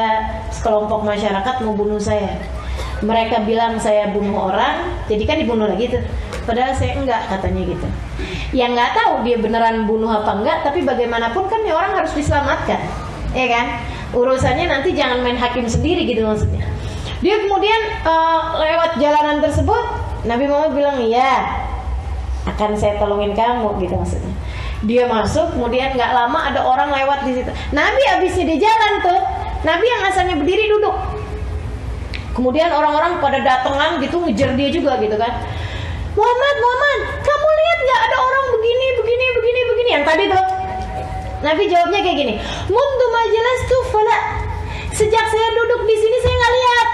sekelompok masyarakat mau bunuh saya. Mereka bilang saya bunuh orang, jadi kan dibunuh lagi tuh. Padahal saya enggak, katanya gitu. Yang nggak tahu dia beneran bunuh apa enggak, tapi bagaimanapun kan ya orang harus diselamatkan, ya kan? Urusannya nanti jangan main hakim sendiri gitu maksudnya. Dia kemudian lewat jalanan tersebut, Nabi Muhammad bilang, iya, akan saya tolongin kamu gitu maksudnya. Dia masuk, kemudian nggak lama ada orang lewat di situ. Nabi abisnya di jalan tuh, Nabi yang asalnya berdiri duduk. Kemudian orang-orang pada datangan gitu ngejar dia juga gitu kan. Muhammad, Muhammad, kamu lihat nggak ada orang begini, yang tadi tuh? Nabi jawabnya kayak gini, mundu majelis tuh fala. Sejak saya duduk di sini saya nggak lihat.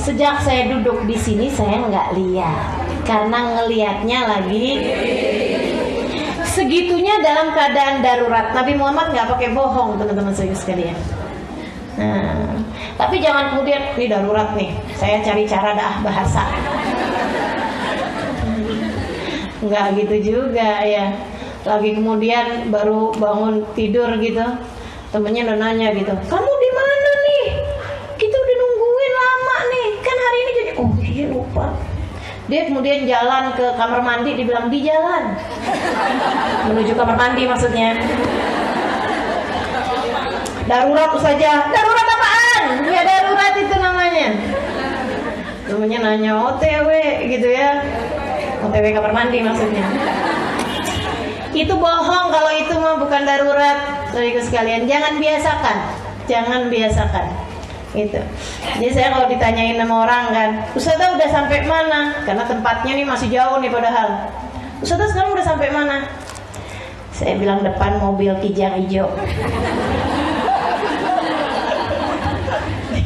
Sejak saya duduk di sini saya nggak lihat, karena ngelihatnya lagi. Segitunya dalam keadaan darurat. Nabi Muhammad nggak pakai bohong, teman-teman sekalian. Nah, tapi jangan kemudian ini darurat nih, saya cari cara dah bahasa. Nggak gitu juga ya. Lagi kemudian baru bangun tidur gitu, temennya udah nanya gitu, kamu di mana nih? Kita udah nungguin lama nih, kan hari ini jadi. Oh iya lupa. Dia kemudian jalan ke kamar mandi, dibilang di jalan menuju kamar mandi maksudnya. Darurat saja. Darurat apaan? Ya darurat itu namanya. Namanya nanya OTW gitu ya. OTW kamar mandi maksudnya. Itu bohong kalau itu mah bukan darurat. Saudaraku sekalian, jangan biasakan. Jangan biasakan. Gitu. Jadi saya kalau ditanyain sama orang kan, Ustazah udah sampai mana? Karena tempatnya nih masih jauh nih padahal. Ustazah sekarang udah sampai mana? Saya bilang depan mobil kijang hijau.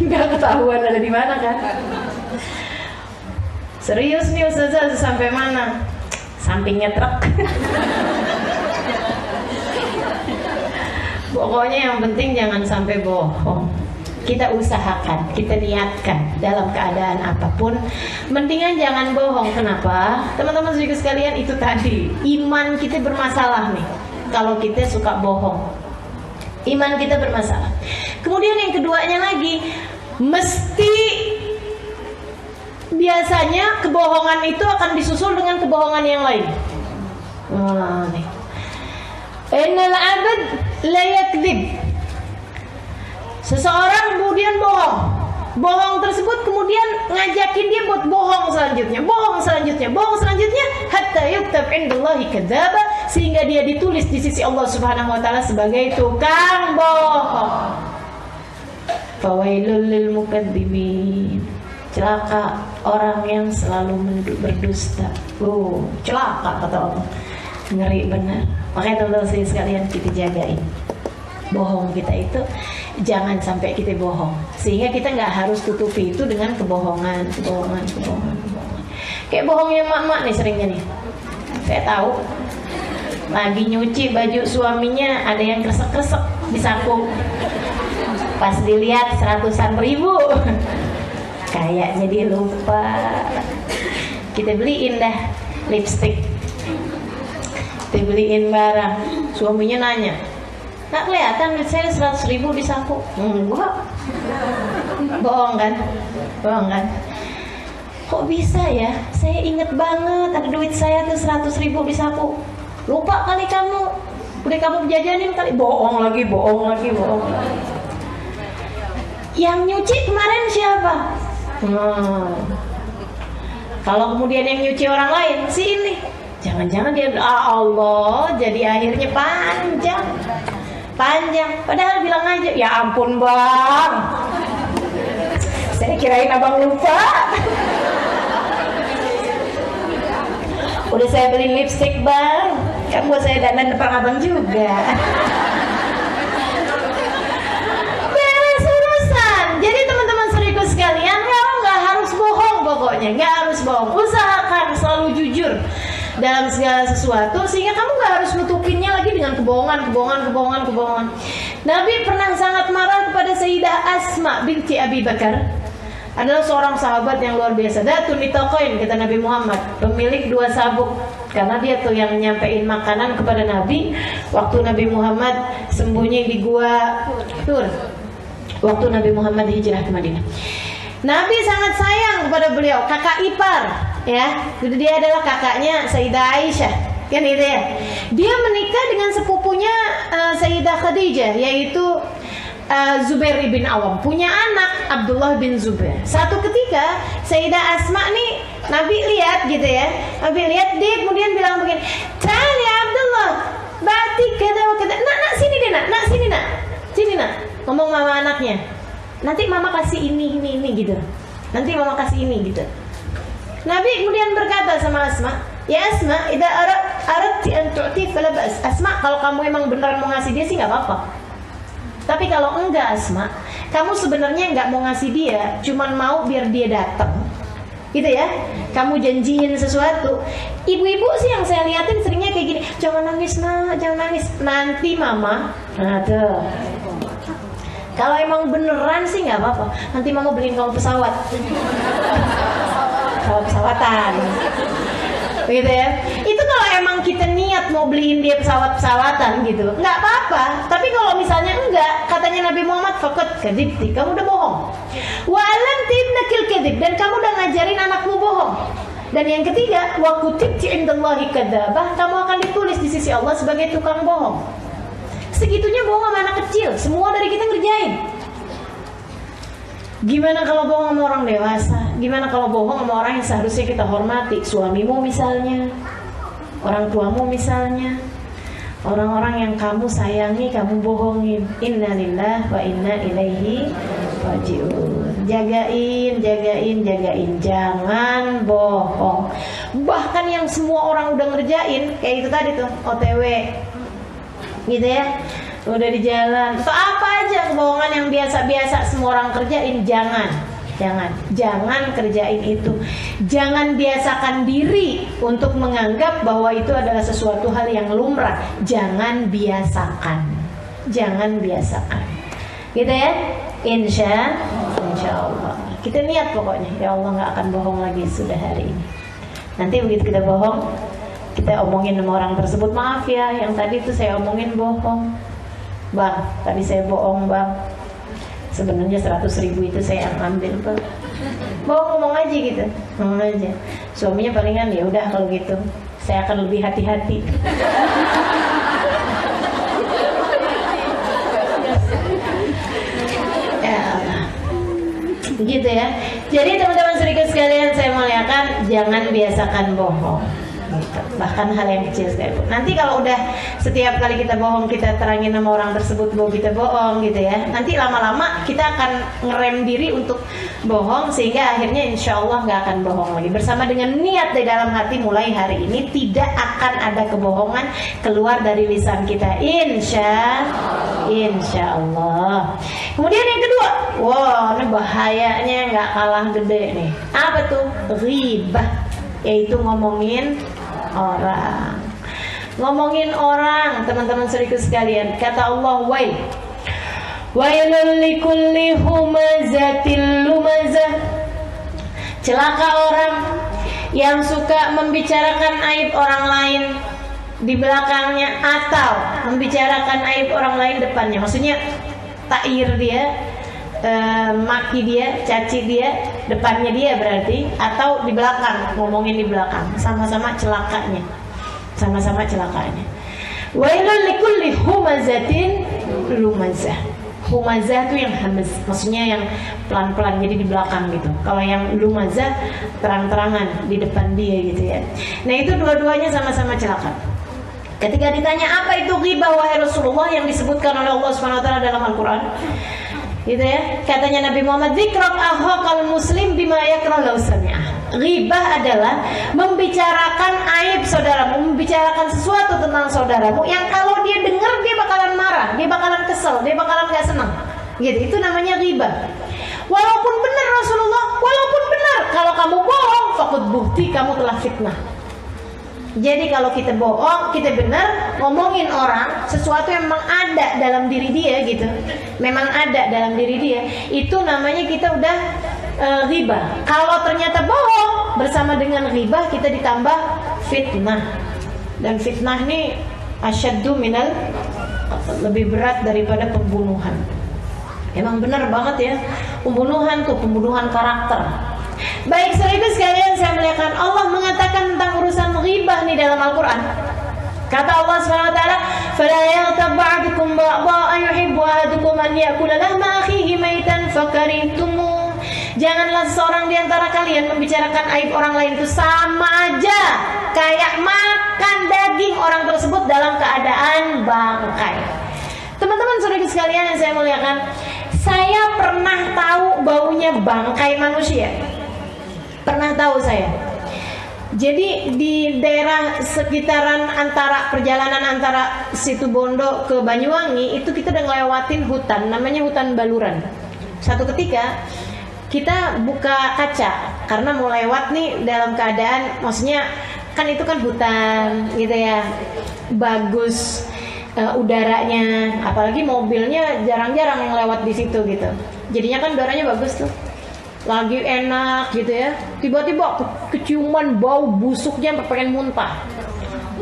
Nggak ketahuan ada di mana kan? Serius nih Ustazah sampai mana? Sampingnya truk. Pokoknya yang penting jangan sampai bohong. Kita usahakan, kita niatkan dalam keadaan apapun, mendingan jangan bohong. Kenapa? Teman-teman saudara sekalian, itu tadi iman kita bermasalah nih kalau kita suka bohong. Iman kita bermasalah. Kemudian yang keduanya lagi, mesti biasanya kebohongan itu akan disusul dengan kebohongan yang lain. Nih. Innal abad la yakdzib. Seseorang kemudian bohong. Bohong tersebut kemudian ngajakin dia buat bohong selanjutnya, hatta yuktab indallahi kadzdzaba, sehingga dia ditulis di sisi Allah Subhanahu wa taala sebagai tukang bohong. Fawailul lil mukadzibin. Celaka orang yang selalu berdusta. Celaka kata Allah. Ngeri benar. Makanya teman-teman sekalian, kita jagain bohong kita itu, jangan sampai kita bohong, sehingga kita nggak harus tutupi itu dengan kebohongan. Kayak bohongnya mak-mak nih seringnya nih. Saya tahu lagi nyuci baju suaminya ada yang kresek-kresek di saku. Pas dilihat 100-an ribu, kayaknya dia lupa. Kita beliin dah lipstick, kita beliin barang. Suaminya nanya, nggak kelihatan duit saya 100 ribu di saku. Enggak. Bohong kan? Kok bisa ya? Saya inget banget ada duit saya tuh 100 ribu di saku. Lupa kali kamu. Udah kamu jajanin kali. Bohong lagi. Yang nyuci kemarin siapa? Kalau kemudian yang nyuci orang lain, si ini, jangan-jangan dia Allah, jadi akhirnya panjang. Padahal bilang aja, ya ampun bang, saya kirain abang lupa. Udah saya beli lipstick bang, kan buat saya dandan depan abang juga. Beres urusan. Jadi teman-teman saudaraku sekalian, kamu nggak harus bohong pokoknya, nggak harus bohong. Usahakan selalu jujur dalam segala sesuatu, sehingga kamu nggak harus nutupinnya lagi dengan kebohongan. Nabi pernah sangat marah kepada Sayyidah Asma binti Abi Bakar. Adalah seorang sahabat yang luar biasa. Datun nitaqain, kata Nabi Muhammad, pemilik 2 sabuk. Karena dia tuh yang nyampein makanan kepada Nabi waktu Nabi Muhammad sembunyi di gua Tur, waktu Nabi Muhammad hijrah ke Madinah. Nabi sangat sayang kepada beliau, kakak ipar, ya. Jadi dia adalah kakaknya Sayyidah Aisyah, kan itu ya. Dia menikah dengan sepupunya Sayyidah Khadijah, yaitu Zubair bin Awam, punya anak Abdullah bin Zubair. Satu ketika Sayyidah Asma nih Nabi lihat gitu ya, Nabi lihat dia kemudian bilang begini, "Tali Abdullah, batik kata kata, nak sini deh nak, sini nak." Ngomong mama anaknya, "Nanti mama kasih ini gitu. Nanti mama kasih ini gitu." Nabi kemudian berkata sama Asma, "Ya Asma, idza aradti an tu'ti fala bas." Asma, kalau kamu emang beneran mau ngasih dia sih nggak apa-apa. Tapi kalau enggak Asma, kamu sebenarnya enggak mau ngasih dia, cuman mau biar dia datang, gitu ya. Kamu janjiin sesuatu. Ibu-ibu sih yang saya liatin seringnya kayak gini, jangan nangis nak, jangan nangis, nanti mama. Nah tuh. Kalau emang beneran sih nggak apa-apa, nanti mama beliin kamu pesawat. Kalau pesawatan, gitu ya. Itu kalau emang kita niat mau beliin dia pesawatan gitu, nggak apa-apa. Tapi kalau misalnya enggak, katanya Nabi Muhammad, "Faqad kadzibti," kamu udah bohong. Wa lam tibnakil kadzib, dan kamu udah ngajarin anakmu bohong. Dan yang ketiga, wa kutibti indallahi kadzabah, kamu akan ditulis di sisi Allah sebagai tukang bohong. Segitunya bohong sama anak kecil, semua dari kita ngerjain. Gimana kalau bohong sama orang dewasa? Gimana kalau bohong sama orang yang seharusnya kita hormati? Suamimu misalnya, orang tuamu misalnya, orang-orang yang kamu sayangi, kamu bohongin. Innalillah wa inna ilaihi rajiun. Jagain, jangan bohong. Bahkan yang semua orang udah ngerjain, kayak itu tadi tuh, OTW, gitu ya, udah di jalan atau apa aja kebohongan yang biasa-biasa semua orang kerjain, jangan kerjain itu. Jangan biasakan diri untuk menganggap bahwa itu adalah sesuatu hal yang lumrah. Jangan biasakan, gitu ya. Insya Allah kita niat pokoknya, ya Allah nggak akan bohong lagi sudah hari ini. Nanti begitu kita bohong, kita omongin sama orang tersebut, "Maaf ya, yang tadi tuh saya omongin bohong bang, tadi saya bohong bang, sebenarnya 100.000 itu saya ambil bang." Ngomong aja gitu, ngomong aja. Suaminya palingan, ya udah kalau gitu saya akan lebih hati-hati. Ya Allah, begitu ya. Jadi teman-teman saudara sekalian, saya muliakan, jangan biasakan bohong. Bahkan hal yang kecil sekali. Nanti kalau udah setiap kali kita bohong, kita terangin sama orang tersebut bahwa kita bohong gitu ya, nanti lama-lama kita akan ngerem diri untuk bohong, sehingga akhirnya insya Allah nggak akan bohong lagi. Bersama dengan niat di dalam hati, mulai hari ini tidak akan ada kebohongan keluar dari lisan kita, insya Allah. Kemudian yang kedua, wah ini bahayanya nggak kalah gede nih. Apa tuh? Ghibah, yaitu ngomongin orang, teman-teman saudaraku sekalian. Kata Allah, wailul likulli humazatil lumazah, celaka orang yang suka membicarakan aib orang lain di belakangnya atau membicarakan aib orang lain depannya. Maksudnya ta'ir dia, maki dia, caci dia, depannya dia berarti, atau di belakang, ngomongin di belakang, sama-sama celakanya. Wailul likulli humazatin lumazah. Humazah tuh yang hamz, maksudnya yang pelan-pelan, jadi di belakang gitu. Kalau yang lumazah terang-terangan di depan dia gitu ya. Nah itu dua-duanya sama-sama celaka. Ketika ditanya apa itu ghibah wahai Rasulullah yang disebutkan oleh Allah Subhanahu wa taala dalam Al-Qur'an, gitu ya. Katanya Nabi Muhammad, "Dzikrak akhal muslim bima yakrah law sami'ah." Ghibah adalah membicarakan aib saudaramu, membicarakan sesuatu tentang saudaramu yang kalau dia dengar dia bakalan marah, dia bakalan kesel, dia bakalan gak senang. Gitu, itu namanya ghibah. Walaupun benar Rasulullah, walaupun benar, kalau kamu bohong, faqad bukti kamu telah fitnah. Jadi kalau kita bohong, kita benar ngomongin orang sesuatu yang memang ada dalam diri dia gitu, memang ada dalam diri dia, itu namanya kita udah ghibah. Kalau ternyata bohong bersama dengan ghibah, kita ditambah fitnah. Dan fitnah ini asyaddu minal, lebih berat daripada pembunuhan. Emang benar banget ya, pembunuhan tuh pembunuhan karakter. Baik, saudara sekalian, saya melihatkan Allah mengatakan tentang urusan ghibah nih dalam Al-Qur'an. Kata Allah Subhanahu wa taala, "Fala yaghtab ba'dukum ba'dha yuhibbu ahadukum an ya'kula lahma akhihi maitan fakarihtumu." Janganlah seorang di antara kalian membicarakan aib orang lain itu sama aja kayak makan daging orang tersebut dalam keadaan bangkai. Teman-teman saudara sekalian yang saya muliakan, saya pernah tahu baunya bangkai manusia. Pernah tahu saya. Jadi di daerah sekitaran perjalanan antara Situbondo ke Banyuwangi itu kita udah ngelewatin hutan, namanya hutan Baluran. Satu ketika kita buka kaca karena mau lewat nih dalam keadaan, maksudnya kan itu kan hutan gitu ya, bagus udaranya, apalagi mobilnya jarang-jarang yang lewat di situ gitu. Jadinya kan udaranya bagus tuh, lagi enak gitu ya. Tiba-tiba keciuman bau busuknya sampai pengen muntah.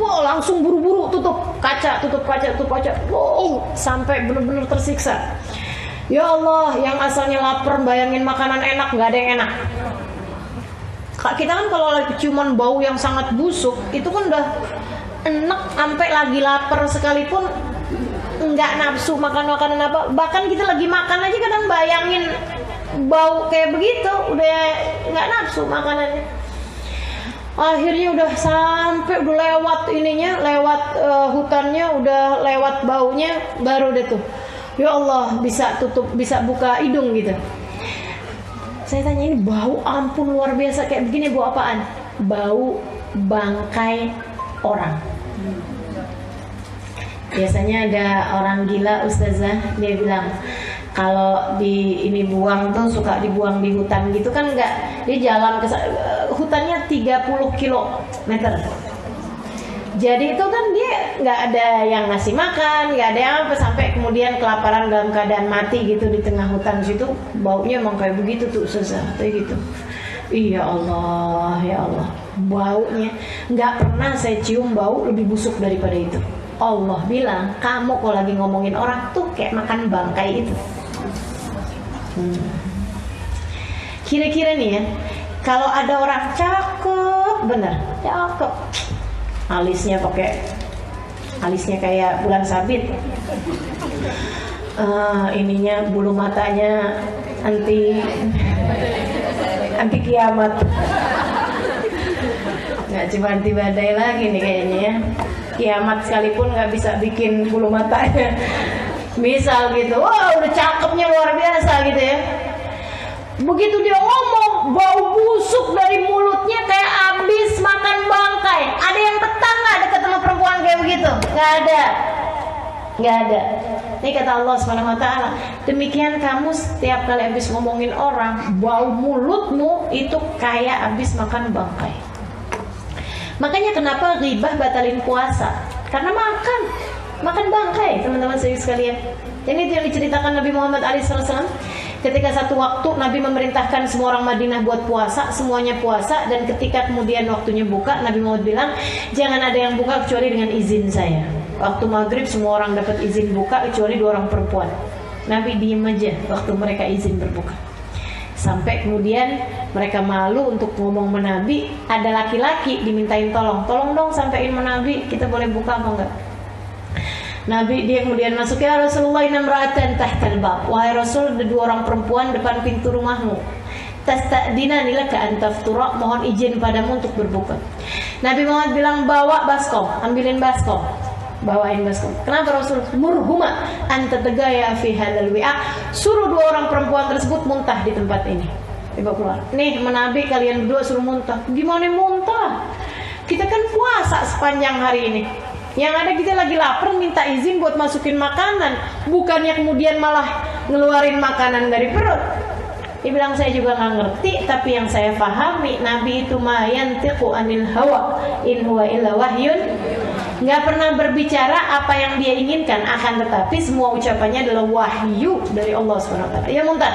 Wah, langsung buru-buru tutup kaca. Wow, sampai benar-benar tersiksa. Ya Allah, yang asalnya lapar bayangin makanan enak, nggak ada yang enak. Kita kan kalau lagi keciuman bau yang sangat busuk, itu kan udah enak, sampai lagi lapar sekalipun nggak nafsu makan makanan apa. Bahkan kita lagi makan aja kadang bayangin bau kayak begitu, udah nggak nafsu makanannya. Akhirnya udah sampai, udah lewat ininya, lewat hutannya, udah lewat baunya, baru deh tuh, ya Allah, bisa tutup, bisa buka hidung gitu. Saya tanya, ini bau ampun luar biasa kayak begini, bau apaan? Bau bangkai orang. Biasanya ada orang gila ustazah, dia bilang kalau di ini buang tuh suka dibuang di hutan gitu kan, enggak, dia jalan ke hutannya 30 kilometer. Jadi itu kan dia nggak ada yang ngasih makan, nggak ada yang apa, sampai kemudian kelaparan dalam keadaan mati gitu di tengah hutan situ. Baunya emang kayak begitu tuh susah, kayak gitu. Iya Allah, ya Allah, baunya nggak pernah saya cium bau lebih busuk daripada itu. Allah bilang, kamu kalau lagi ngomongin orang tuh kayak makan bangkai itu. Kira-kira nih ya, kalau ada orang cakep, bener cakep, alisnya kayak bulan sabit, ininya bulu matanya anti kiamat, nggak cuma anti badai lagi nih kayaknya ya. Kiamat sekalipun nggak bisa bikin bulu matanya. Misal gitu, wah udah cakepnya luar biasa gitu ya. Begitu dia ngomong, bau busuk dari mulutnya kayak abis makan bangkai. Ada yang betah nggak deket sama perempuan kayak begitu? Nggak ada. Ini kata Allah Subhanahu Wa Taala, demikian kamu setiap kali abis ngomongin orang, bau mulutmu itu kayak abis makan bangkai. Makanya kenapa ghibah batalin puasa? Karena makan bangkai, teman-teman sekalian. Dan itu yang diceritakan Nabi Muhammad SAW. Ketika satu waktu Nabi memerintahkan semua orang Madinah buat puasa, semuanya puasa, dan ketika kemudian waktunya buka, Nabi Muhammad bilang, jangan ada yang buka kecuali dengan izin saya. Waktu maghrib semua orang dapat izin buka kecuali 2 orang perempuan. Nabi diem aja waktu mereka izin berbuka. Sampai kemudian mereka malu untuk ngomong sama Nabi. Ada laki-laki dimintain tolong dong sampein sama Nabi, kita boleh buka apa enggak? Nabi dia kemudian masuk, ya Rasulullah, inna imra'atan tahtal bab. Wahai Rasul, ada 2 orang perempuan depan pintu rumahmu. Tasta'dinani laka an taftura, mohon izin padamu untuk berbuka. Nabi Muhammad bilang, bawa baskom, ambilin baskom. Bawain baskom. Kenapa Rasul? Murhuma anta tegaya fi hadzal wi'a. Suruh 2 orang perempuan tersebut muntah di tempat ini. Ibu keluar. Nih, Nabi kalian berdua suruh muntah. Gimana muntah? Kita kan puasa sepanjang hari ini. Yang ada kita lagi lapar minta izin buat masukin makanan, bukannya kemudian malah ngeluarin makanan dari perut. Dia bilang, saya juga nggak ngerti, tapi yang saya pahami Nabi itu ma yantiqu anil hawa in huwa illa wahyun, nggak pernah berbicara apa yang dia inginkan, akan tetapi semua ucapannya adalah wahyu dari Allah SWT. Ya muntah.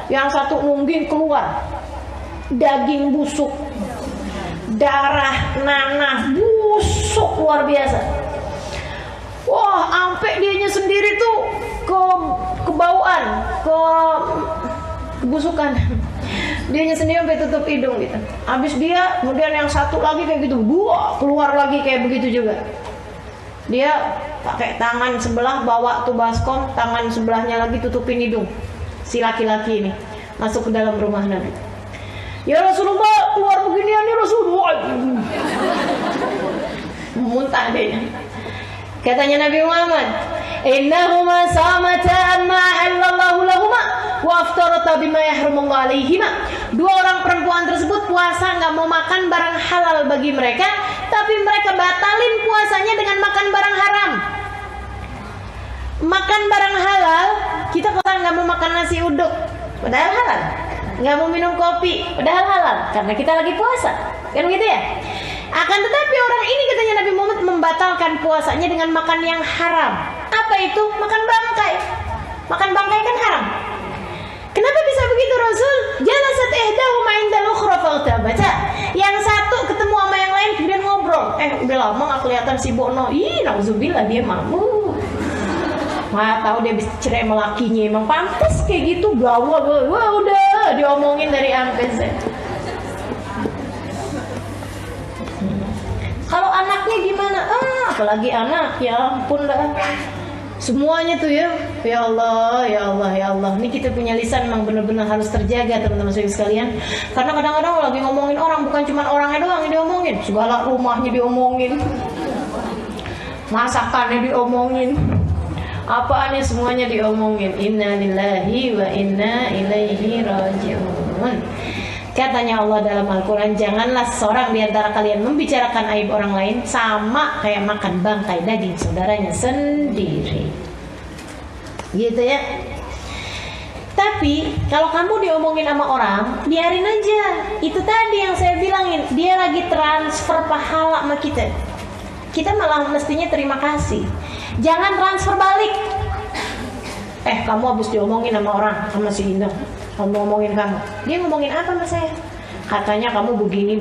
Yang satu nungging keluar daging busuk, darah nanah busuk luar biasa. Wah, ampe dianya sendiri tuh kebauan, kebusukan. Dianya sendiri sampai tutup hidung gitu. Habis dia, kemudian yang satu lagi kayak gitu, keluar lagi kayak begitu juga. Dia pakai tangan sebelah bawa tuh baskom, tangan sebelahnya lagi tutupin hidung si laki-laki ini, masuk ke dalam rumah Nabi. Ya Rasulullah, keluar beginian ya Rasulullah. Muntah dia. Katanya Nabi Muhammad, innahuma samata ma halallahu lahuma wa aftarata bima yahrumullah alaihima. 2 orang perempuan tersebut puasa nggak mau makan barang halal bagi mereka, tapi mereka batalin puasanya dengan makan barang haram. Makan barang halal, kita kalau nggak mau makan nasi uduk, padahal halal. Nggak mau minum kopi, padahal halal, karena kita lagi puasa, kan gitu ya. Akan tetapi orang ini, katanya Nabi Muhammad, membatalkan puasanya dengan makan yang haram. Apa itu? Makan bangkai. Makan bangkai kan haram. Kenapa bisa begitu Rasul? Jalasat ihdahuma indal ukhra fa'tabata. Yang satu ketemu sama yang lain kemudian ngobrol. Udah lama nggak kelihatan si Bono. Nauzubillah, dia mabuk. Nggak tahu dia bisa cerai sama lakinya. Emang pantas kayak gitu, gawa. Wah, udah diomongin dari ampes. Kalau anaknya gimana? Apalagi anak, ya ampun dah. Semuanya tuh ya Allah, ya Allah, ya Allah. Ini kita punya lisan memang benar-benar harus terjaga, teman-teman sekalian. Karena kadang-kadang lagi ngomongin orang, bukan cuma orangnya doang yang diomongin, segala rumahnya diomongin, masakannya diomongin, apaannya semuanya diomongin. Inna lillahi wa inna ilaihi raji'un. Katanya Allah dalam Al-Quran, janganlah seorang di antara kalian membicarakan aib orang lain sama kayak makan bangkai daging saudaranya sendiri. Gitu ya. Tapi kalau kamu diomongin sama orang, biarin aja. Itu tadi yang saya bilangin, dia lagi transfer pahala sama kita. Kita malah mestinya terima kasih. Jangan transfer balik. Kamu habis diomongin sama orang, sama si Indah. Kamu ngomongin kamu, dia ngomongin apa sama saya? Katanya kamu begini.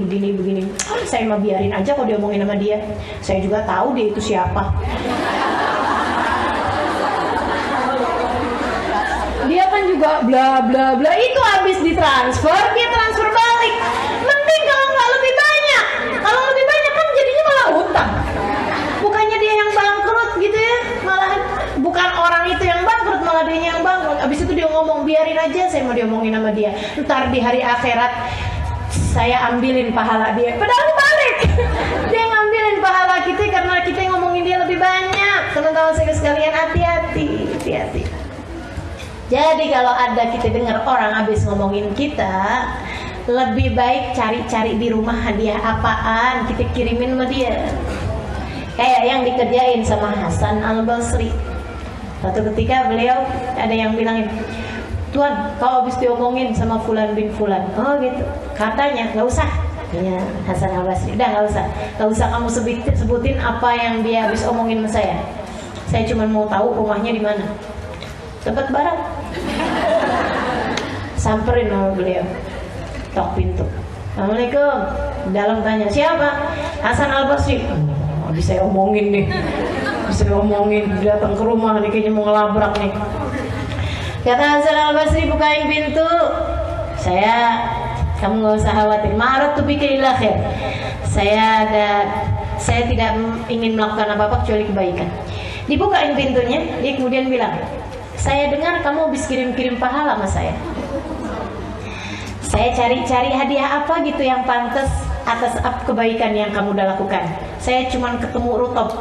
Saya mah biarin aja kalau dia ngomongin sama dia. Saya juga tahu dia itu siapa. Dia kan juga bla bla bla. Itu habis ditransfer, dia transfer balik. Mending kalau nggak lebih banyak. Kalau lebih banyak kan jadinya malah utang. Bukannya dia yang bangkrut gitu ya, malah bukan orang itu yang bangkrut, malah dia yang bangkrut. Abis itu dia ngomong, biarin aja, saya mau diomongin sama dia. Ntar di hari akhirat saya ambilin pahala dia. Padahal balik. Dia ngambilin pahala kita karena kita ngomongin dia lebih banyak. Teman-teman sekalian, hati-hati. Jadi kalau ada kita dengar orang habis ngomongin kita, lebih baik cari-cari di rumah hadiah apaan kita kirimin sama dia. Kayak yang dikerjain sama Hasan Al-Basri. Suatu ketika beliau ada yang bilangin, Tuan, kau habis diomongin sama Fulan bin Fulan. Oh gitu. Katanya nggak usah. Ya, Hasan Al-Basri, udah nggak usah kamu sebutin apa yang dia habis omongin sama saya. Saya cuma mau tahu rumahnya di mana. Dapat barang. Samperin sama beliau. Tok pintu. Assalamualaikum. Dalam tanya, siapa? Hasan Al-Basri. Habis saya omongin nih. Datang ke rumah nih, kayaknya mau ngelabrak nih. Kata Hasan Al-Basri, bukain pintu. Kamu nggak usah khawatir. Ma'arad tu bika illa khair. Saya tidak ingin melakukan apa-apa kecuali kebaikan. Dibukain pintunya, dia kemudian bilang, saya dengar kamu habis kirim-kirim pahala sama saya. Saya cari-cari hadiah apa gitu yang pantas atas kebaikan yang kamu udah lakukan. Saya cuman ketemu rutop,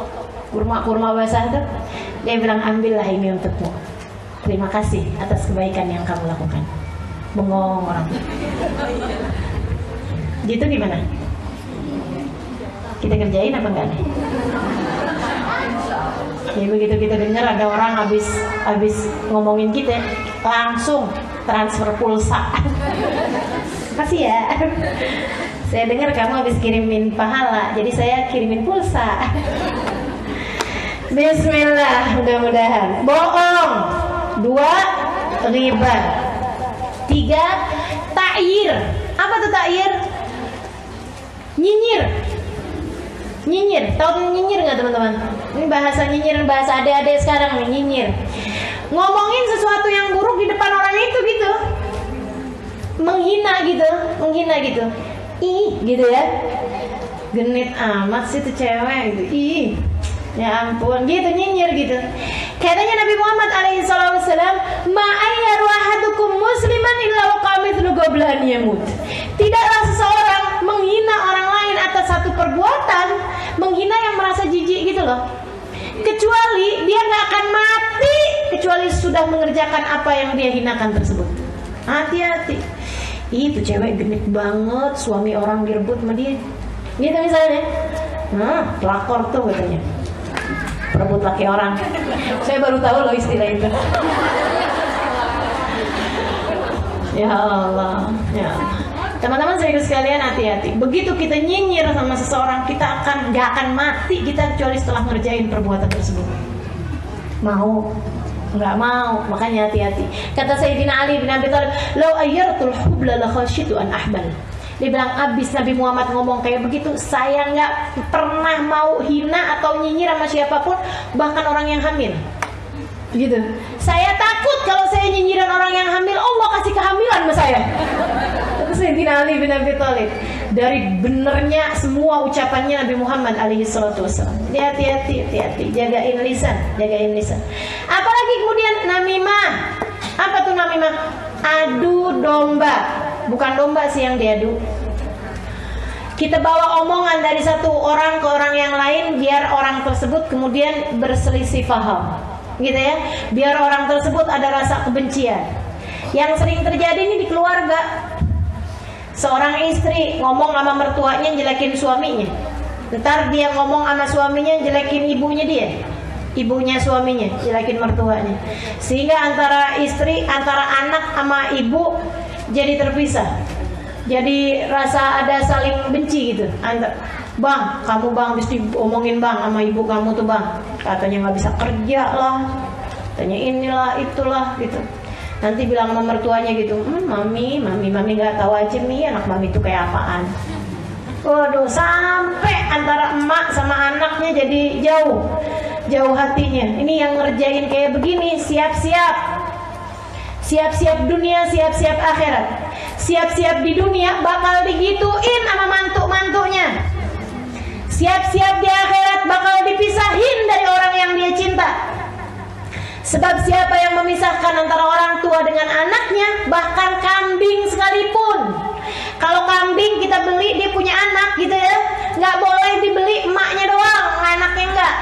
kurma basah tuh. Dia bilang, ambillah ini untukmu. Terima kasih atas kebaikan yang kamu lakukan. Bengong orang. Gitu gimana? Kita kerjain apa enggak nih? Ya begitu kita dengar ada orang habis ngomongin kita, langsung transfer pulsa. Makasih ya. Saya dengar kamu habis kirimin pahala, jadi saya kirimin pulsa. Bismillah, mudah-mudahan. Bohong. 2, riba. 3, ta'yir. Apa tuh ta'yir? Nyinyir. Nyinyir. Tahu nyinyir nggak teman-teman? Ini bahasa nyinyir, bahasa adik-adik sekarang nih, nyinyir. Ngomongin sesuatu yang buruk di depan orang itu gitu. Menghina gitu. Ih, gitu ya. Genit amat sih tuh cewek gitu. Ih. Ya ampun, gitu nyinyir gitu. Katanya Nabi Muhammad alaihi wasallam, "Ma'ayyaru ahadukum musliman illa waqamithlu qabla an yamut." Tidaklah seseorang menghina orang lain atas satu perbuatan, menghina yang merasa jijik gitu loh. Kecuali dia nggak akan mati kecuali sudah mengerjakan apa yang dia hinakan tersebut. Hati-hati. Itu cewek genit banget, suami orang direbut sama dia. Gitu misalnya. Pelakor tuh katanya. Perebut laki orang. Saya baru tahu loh istilah itu. Ya Allah, ya Allah. Teman-teman saya sekalian, hati-hati. Begitu kita nyinyir sama seseorang, kita gak akan mati kita kecuali setelah ngerjain perbuatan tersebut. Mau? Nggak mau, makanya hati-hati. Kata Sayyidina Ali bin Abi Thalib, "Lau ayyartul hubla la khasyitu an ahbal." Dia bilang, abis Nabi Muhammad ngomong kayak begitu, saya nggak pernah mau hina atau nyinyir sama siapapun, bahkan orang yang hamil. Gitu. Saya takut kalau saya nyinyiran orang yang hamil, Allah kasih kehamilan sama saya. Itu Sayyidina Ali bin Abi Thalib. Dari benernya semua ucapannya Nabi Muhammad alaihi salatu wassalam. Hati-hati, jagain lisan. Apalagi kemudian namimah. Apa tuh namimah? Adu domba. Bukan domba sih yang diadu. Kita bawa omongan dari satu orang ke orang yang lain biar orang tersebut kemudian berselisih paham. Gitu ya. Biar orang tersebut ada rasa kebencian. Yang sering terjadi ini di keluarga. Seorang istri ngomong sama mertuanya jelekin suaminya. Ntar dia ngomong sama suaminya jelekin ibunya dia. Ibunya suaminya jelekin mertuanya. Sehingga antara anak sama ibu jadi terpisah. Jadi rasa ada saling benci gitu. Bang, kamu bang habis diomongin bang sama ibu kamu tuh bang. Katanya nggak bisa kerja lah. Katanya inilah itulah gitu. Nanti bilang sama mertuanya gitu, mami nggak tahu aja nih anak mami itu kayak apaan. Waduh, sampai antara emak sama anaknya jadi jauh hatinya. Ini yang ngerjain kayak begini, siap-siap dunia, siap-siap akhirat. Siap-siap di dunia bakal digituin sama mantu-mantunya. Siap-siap di akhirat bakal dipisahin dari orang yang dia cinta. Sebab siapa yang memisahkan antara orang tua dengan anaknya, bahkan kambing sekalipun. Kalau kambing kita beli, dia punya anak gitu ya, nggak boleh dibeli emaknya doang, anaknya enggak.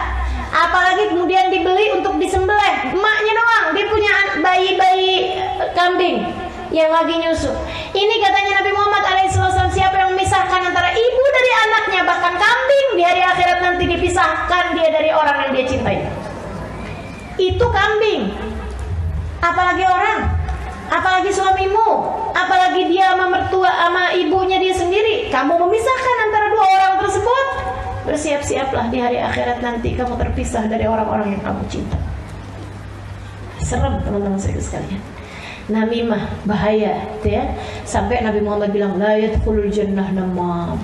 Apalagi kemudian dibeli untuk disembelih, emaknya doang, dia punya bayi kambing yang lagi nyusu. Ini katanya Nabi Muhammad alaihissalam, siapa yang memisahkan antara ibu dari anaknya, bahkan kambing, di hari akhirat nanti dipisahkan dia dari orang yang dia cintai. Itu kambing. Apalagi orang, apalagi suamimu, apalagi dia sama mertua sama ibunya dia sendiri. Kamu memisahkan antara dua orang tersebut, bersiap-siaplah di hari akhirat nanti kamu terpisah dari orang-orang yang kamu cinta. Serem teman-teman saya sekalian. Namimah bahaya, gitu ya. Sampai Nabi Muhammad bilang, la yadkhulul jannah namam.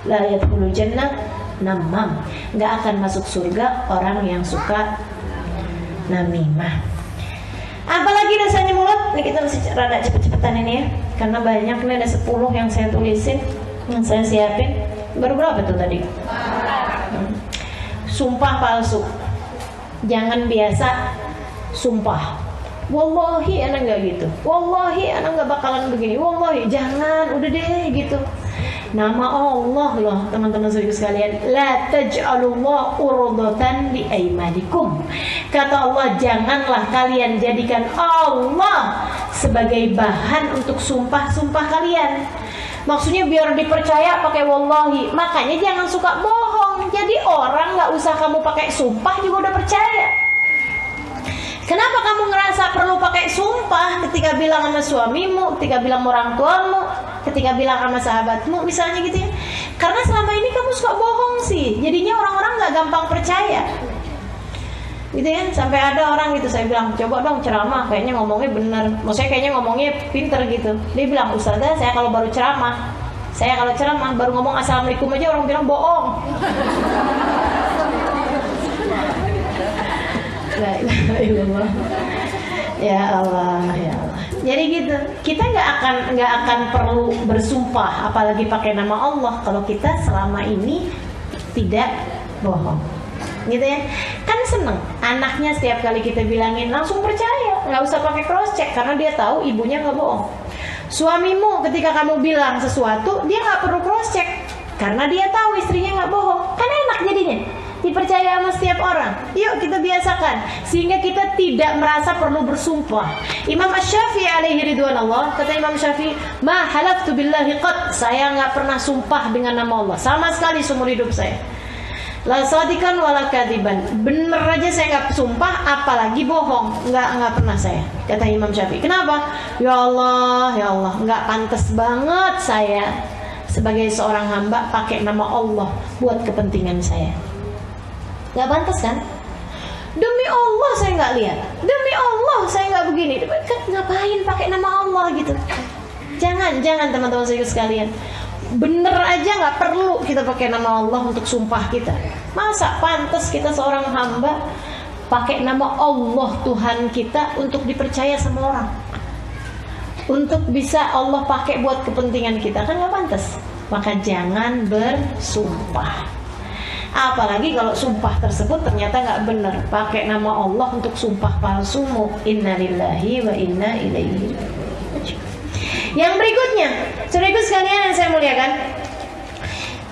La yadkhulul jannah namam. Enggak akan masuk surga orang yang suka namimah. Apalagi dosanya mulut. Ini kita mesti rada cepet-cepetan ini ya, karena banyak nih, ada 10 yang saya tulisin, yang saya siapin. Baru berapa tuh tadi? Sumpah palsu. jangan biasa sumpah. Wallahi anak nggak gitu. Wallahi anak nggak bakalan begini. Wallahi, jangan, udah deh gitu. Nama Allah loh teman-teman saudara sekalian, la taj'alullah urdatan li aymanikum. Kata Allah, janganlah kalian jadikan Allah sebagai bahan untuk sumpah-sumpah kalian. Maksudnya biar dipercaya pakai wallahi. Makanya jangan suka bohong. Jadi orang nggak usah kamu pakai sumpah juga udah percaya. Kenapa kamu ngerasa perlu pakai sumpah ketika bilang sama suamimu, ketika bilang orang tuamu, ketika bilang sama sahabatmu, misalnya gitu ya? Karena selama ini kamu suka bohong sih, jadinya orang-orang nggak gampang percaya, gitu ya. Sampai ada orang gitu, saya bilang coba dong ceramah, kayaknya ngomongnya bener, maksudnya kayaknya ngomongnya pinter gitu. Dia bilang, Ustazah, saya kalau ceramah baru ngomong assalamualaikum aja orang bilang bohong. La ilaha illallah. Ya Allah, ya Allah. Jadi gitu, kita nggak akan perlu bersumpah, apalagi pakai nama Allah kalau kita selama ini tidak bohong, gitu ya. Kan seneng anaknya setiap kali kita bilangin langsung percaya, nggak usah pakai cross check karena dia tahu ibunya nggak bohong. Suamimu ketika kamu bilang sesuatu dia nggak perlu cross check karena dia tahu istrinya nggak bohong, kan enak jadinya. Dipercaya sama setiap orang. Yuk kita biasakan sehingga kita tidak merasa perlu bersumpah. Imam Asy-Syafi'i alaihi ridwanullah, kata Imam Syafi'i, ma halaftu billahi qad, saya nggak pernah sumpah dengan nama Allah sama sekali seumur hidup saya. La sadikan wala kadiban, bener aja saya nggak sumpah, apalagi bohong, nggak pernah saya, kata Imam Syafi'i. Kenapa? Ya Allah, nggak pantas banget saya sebagai seorang hamba pakai nama Allah buat kepentingan saya. Gak pantas kan? Demi Allah saya nggak lihat, demi Allah saya nggak begini. Ngapain pakai nama Allah gitu? Jangan teman-teman sekalian. Bener aja nggak perlu kita pakai nama Allah untuk sumpah kita. Masa pantas kita seorang hamba pakai nama Allah Tuhan kita untuk dipercaya sama orang, untuk bisa Allah pakai buat kepentingan kita, kan nggak pantas. Maka jangan bersumpah. Apalagi kalau sumpah tersebut ternyata nggak benar, pakai nama Allah untuk sumpah palsumu. Innalillahi wa inna ilaihi raji'un. Yang berikutnya, saudaraku sekalian yang saya muliakan,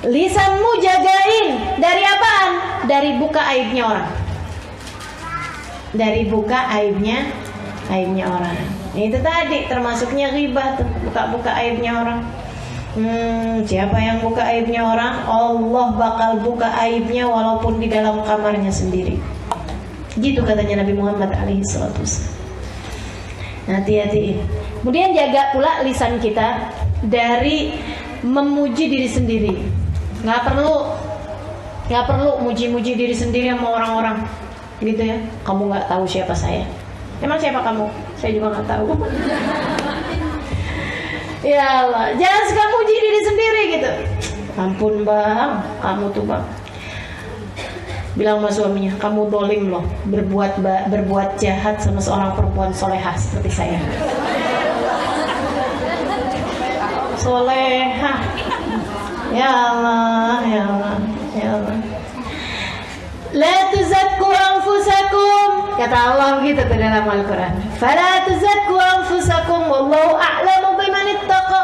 lisanmu jagain dari apaan? Dari buka aibnya orang. Dari buka aibnya orang. Itu tadi termasuknya ghibah tuh, buka aibnya orang. Siapa yang buka aibnya orang, Allah bakal buka aibnya walaupun di dalam kamarnya sendiri. Gitu katanya Nabi Muhammad alaihissalatu wassalam. Hati-hati. Kemudian jaga pula lisan kita dari memuji diri sendiri. Nggak perlu muji-muji diri sendiri sama orang-orang, gitu ya. Kamu nggak tahu siapa saya. Emang siapa kamu? Saya juga nggak tahu. Ya Allah, jangan suka muji diri sendiri gitu. Ampun bang, kamu tuh bang, bilang sama suaminya, kamu dolim loh, berbuat jahat sama seorang perempuan solehah seperti saya. Solehah. Ya Allah, ya Allah, ya Allah. La tuzakku anfusakum, kata Allah begitu dalam Al-Quran. Fala tuzakku anfusakum wallahu a'lamu biman ittaqa.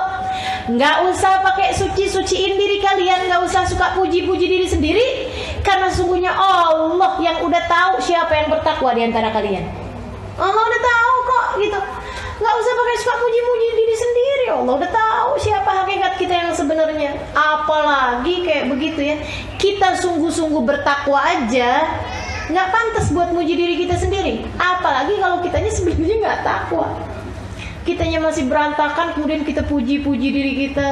Nggak usah pakai suci-suciin diri kalian, nggak usah suka puji-puji diri sendiri, karena sungguhnya Allah yang udah tahu siapa yang bertakwa di antara kalian. Allah udah tahu kok gitu. Nggak usah pakai suka puji-puji diri sendiri. Allah udah tahu siapa hakikat kita yang sebenarnya. Apalagi kayak begitu ya, kita sungguh-sungguh bertakwa aja nggak pantas buat muji diri kita sendiri. Apalagi kalau kitanya sebenarnya nggak takwa, kitanya masih berantakan, kemudian kita puji-puji diri kita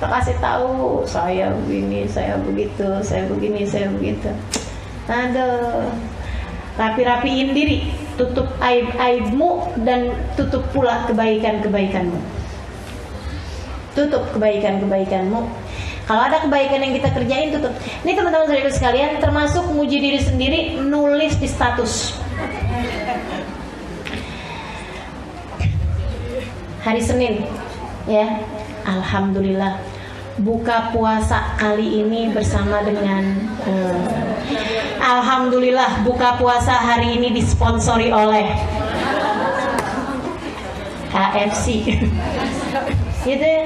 kasih tahu saya begini, saya begitu, saya begini, saya begitu. Aduh, rapi-rapiin diri, tutup aib-aibmu dan tutup pula kebaikan-kebaikanmu. Tutup kebaikan-kebaikanmu. Kalau ada kebaikan yang kita kerjain, tutup. Ini teman-teman saudara sekalian, termasuk muji diri sendiri, nulis di status. Hari Senin, ya, alhamdulillah buka puasa kali ini bersama dengan Alhamdulillah buka puasa hari ini disponsori oleh KFC. Gitu ya.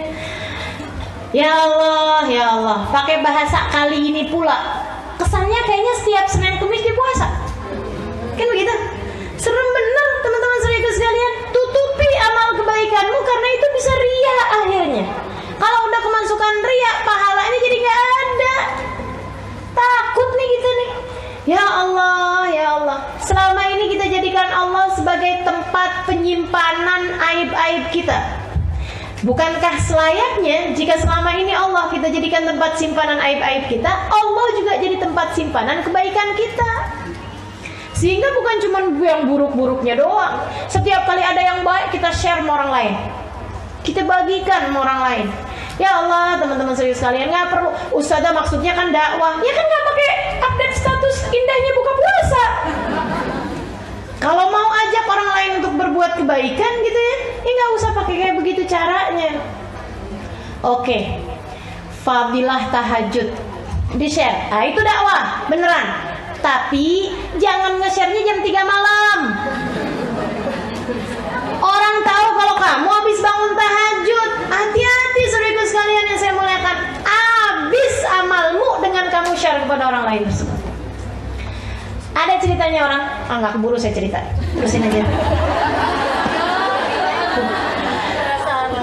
Ya Allah, ya Allah. Pakai bahasa kali ini pula. Kesannya kayaknya setiap Senin Kamis di puasa. Kan begitu? Serem bener teman-teman saudaraku sekalian. Tutupi amal kebaikanmu karena itu bisa ria akhirnya. Kalau udah kemasukan ria, pahalanya jadi gak ada. Takut nih kita nih. Ya Allah, ya Allah. Selama ini kita jadikan Allah sebagai tempat penyimpanan aib-aib kita. Bukankah selayaknya jika selama ini Allah kita jadikan tempat simpanan aib-aib kita, Allah juga jadi tempat simpanan kebaikan kita. Sehingga bukan cuma yang buruk-buruknya doang. Setiap kali ada yang baik kita share sama orang lain, kita bagikan sama orang lain. Ya Allah, teman-teman serius sekalian, nggak perlu. Ustazah maksudnya kan dakwah. Ya kan nggak pakai update status indahnya buka puasa. Kalau mau ajak orang lain untuk berbuat kebaikan gitu ya, nggak usah pakai kayak begitu caranya. Oke, fadilah tahajud di-share. Nah, itu dakwah, beneran. Tapi jangan nge-share-nya jam 3 malam. Orang tahu kalau kamu habis bangun tahajud. Hati-hati saudaraku sekalian yang saya muliakan. Habis amalmu dengan kamu share kepada orang lain tersebut. Ada ceritanya orang, nggak keburu saya cerita, terusin aja.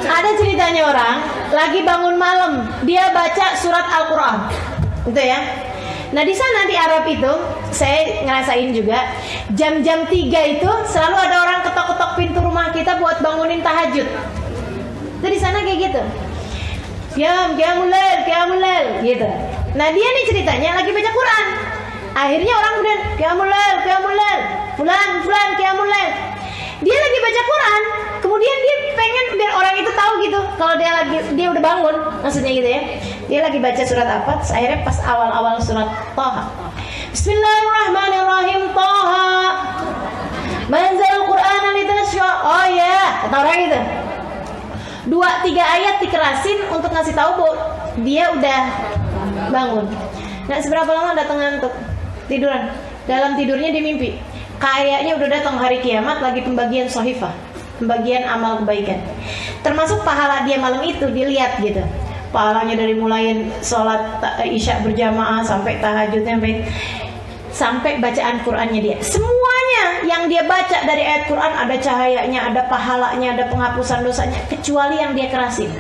Ada ceritanya orang lagi bangun malam, dia baca surat Al-Quran, gitu ya. Nah di sana di Arab itu, saya ngerasain juga, jam-jam 3 itu selalu ada orang ketok-ketok pintu rumah kita buat bangunin tahajud. Itu di sana kayak gitu. Qiyamul lail, gitu. Nah dia nih ceritanya lagi baca Quran. Akhirnya orang kemudian Qiyamul lail, fulan Qiyamul lail. Dia lagi baca Quran, kemudian dia pengen biar orang itu tahu gitu kalau dia udah bangun, maksudnya gitu ya. Dia lagi baca surat apa? Akhirnya pas awal-awal surat Thaha. Bismillahirrahmanirrahim. Thaha. Manzal Qur'an litashqa. Oh ya, kata orang gitu. 2-3 ayat dikerasin untuk ngasih tahu bahwa dia udah bangun. Nah, seberapa lama datang ngantuk, tiduran. Dalam tidurnya dia mimpi kayaknya udah datang hari kiamat, lagi pembagian sohifah, pembagian amal kebaikan. Termasuk pahala dia malam itu dilihat gitu. Pahalanya dari mulai sholat isya berjamaah sampai tahajudnya, sampai bacaan Qur'annya dia. Semuanya yang dia baca dari ayat Qur'an ada cahayanya, ada pahalanya, ada penghapusan dosanya, kecuali yang dia kerasin.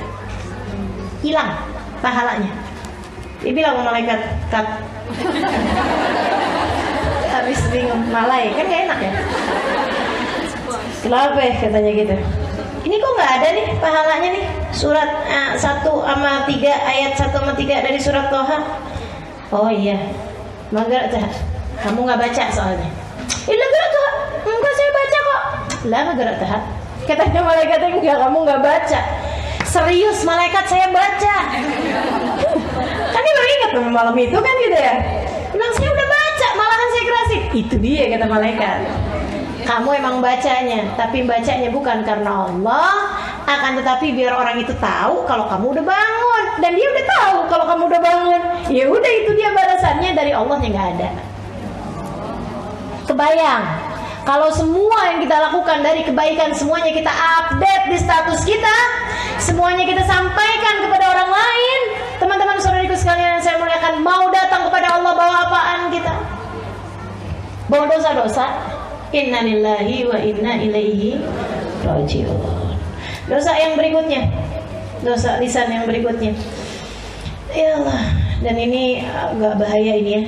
Hilang pahalanya. Dia bilang sama malaikat, "Kat." Habis bingung, malai kan gak enak ya. Kenapa ya katanya gitu. Ini kok gak ada nih pahalanya nih. Surat 1-3 ayat 1-3 dari surat Thaha. Oh iya, Magar Thaha, kamu gak baca soalnya. Iya Magar Thaha, enggak saya baca kok. Lah Magar Thaha, katanya malaikatnya enggak, kamu gak baca. Serius malaikat saya baca. Kan dia baru ingat malam itu kan gitu ya. Bilang saya udah baca, malahan saya kerasin. Itu dia kata malaikat. Kamu emang bacanya, tapi bacanya bukan karena Allah, akan tetapi biar orang itu tahu kalau kamu udah bangun. Dan dia udah tahu kalau kamu udah bangun. Ya udah, itu dia balasannya dari Allah yang nggak ada. Kebayang kalau semua yang kita lakukan dari kebaikan semuanya kita update di status kita, semuanya kita sampaikan kepada orang lain. Teman-teman saudariku sekalian yang saya muliakan, mau datang kepada Allah bawa apaan kita? Bawa dosa-dosa. Inna lillahi wa inna ilaihi raji'un. Dosa yang berikutnya, dosa lisan yang berikutnya. Ya Allah, dan ini agak bahaya ini ya.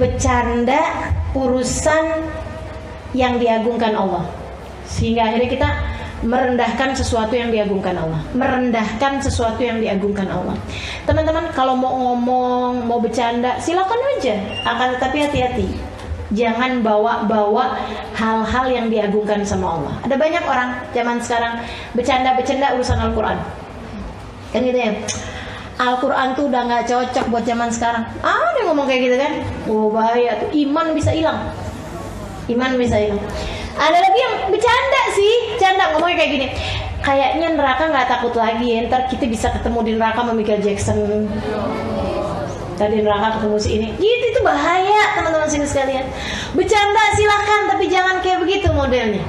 Bercanda urusan yang diagungkan Allah, sehingga akhirnya kita merendahkan sesuatu yang diagungkan Allah. Merendahkan sesuatu yang diagungkan Allah. Teman-teman, kalau mau ngomong, mau bercanda, silakan aja. Akan tetapi hati-hati. Jangan bawa-bawa hal-hal yang diagungkan sama Allah. Ada banyak orang zaman sekarang bercanda-bercanda urusan Al-Quran. Kan gitu ya. Al-Quran tuh udah gak cocok buat zaman sekarang. Dia ngomong kayak gitu kan. Oh bahaya tuh, iman bisa hilang. Iman bisa hilang. Ada lagi yang bercanda sih, canda ngomongnya kayak gini. Kayaknya neraka nggak takut lagi ya, ntar kita bisa ketemu di neraka sama Michael Jackson. tadi neraka ketemu si ini. Itu bahaya teman-teman sekalian. Bercanda silakan, tapi jangan kayak begitu modelnya.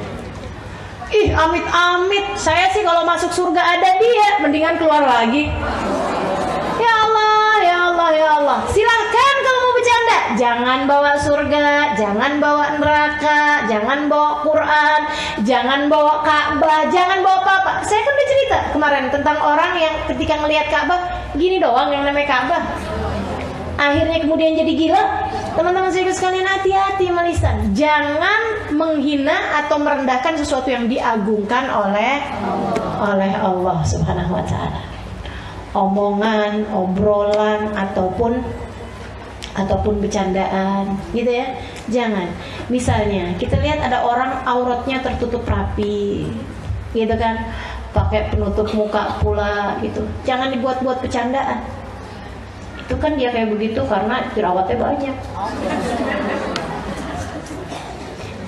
Ih, amit-amit, saya sih kalau masuk surga ada dia, mendingan keluar lagi. Ya Allah, ya Allah, ya Allah. Silakan kalau mau bercanda, jangan bawa surga, jangan bawa neraka, jangan bawa Quran, jangan bawa Ka'bah, jangan bawa apa-apa. Saya kan udah cerita kemarin tentang orang yang ketika ngelihat Ka'bah, gini doang yang namanya Ka'bah. Akhirnya kemudian jadi gila. Teman-teman sekalian, hati-hati melisan. Jangan menghina atau merendahkan sesuatu yang diagungkan oleh Allah Subhanahu wa taala. Omongan, obrolan ataupun bercandaan gitu ya. Jangan. Misalnya, kita lihat ada orang auratnya tertutup rapi. Gitu kan? Pakai penutup muka pula gitu. Jangan dibuat-buat bercandaan. Itu kan dia kayak begitu karena jerawatnya banyak.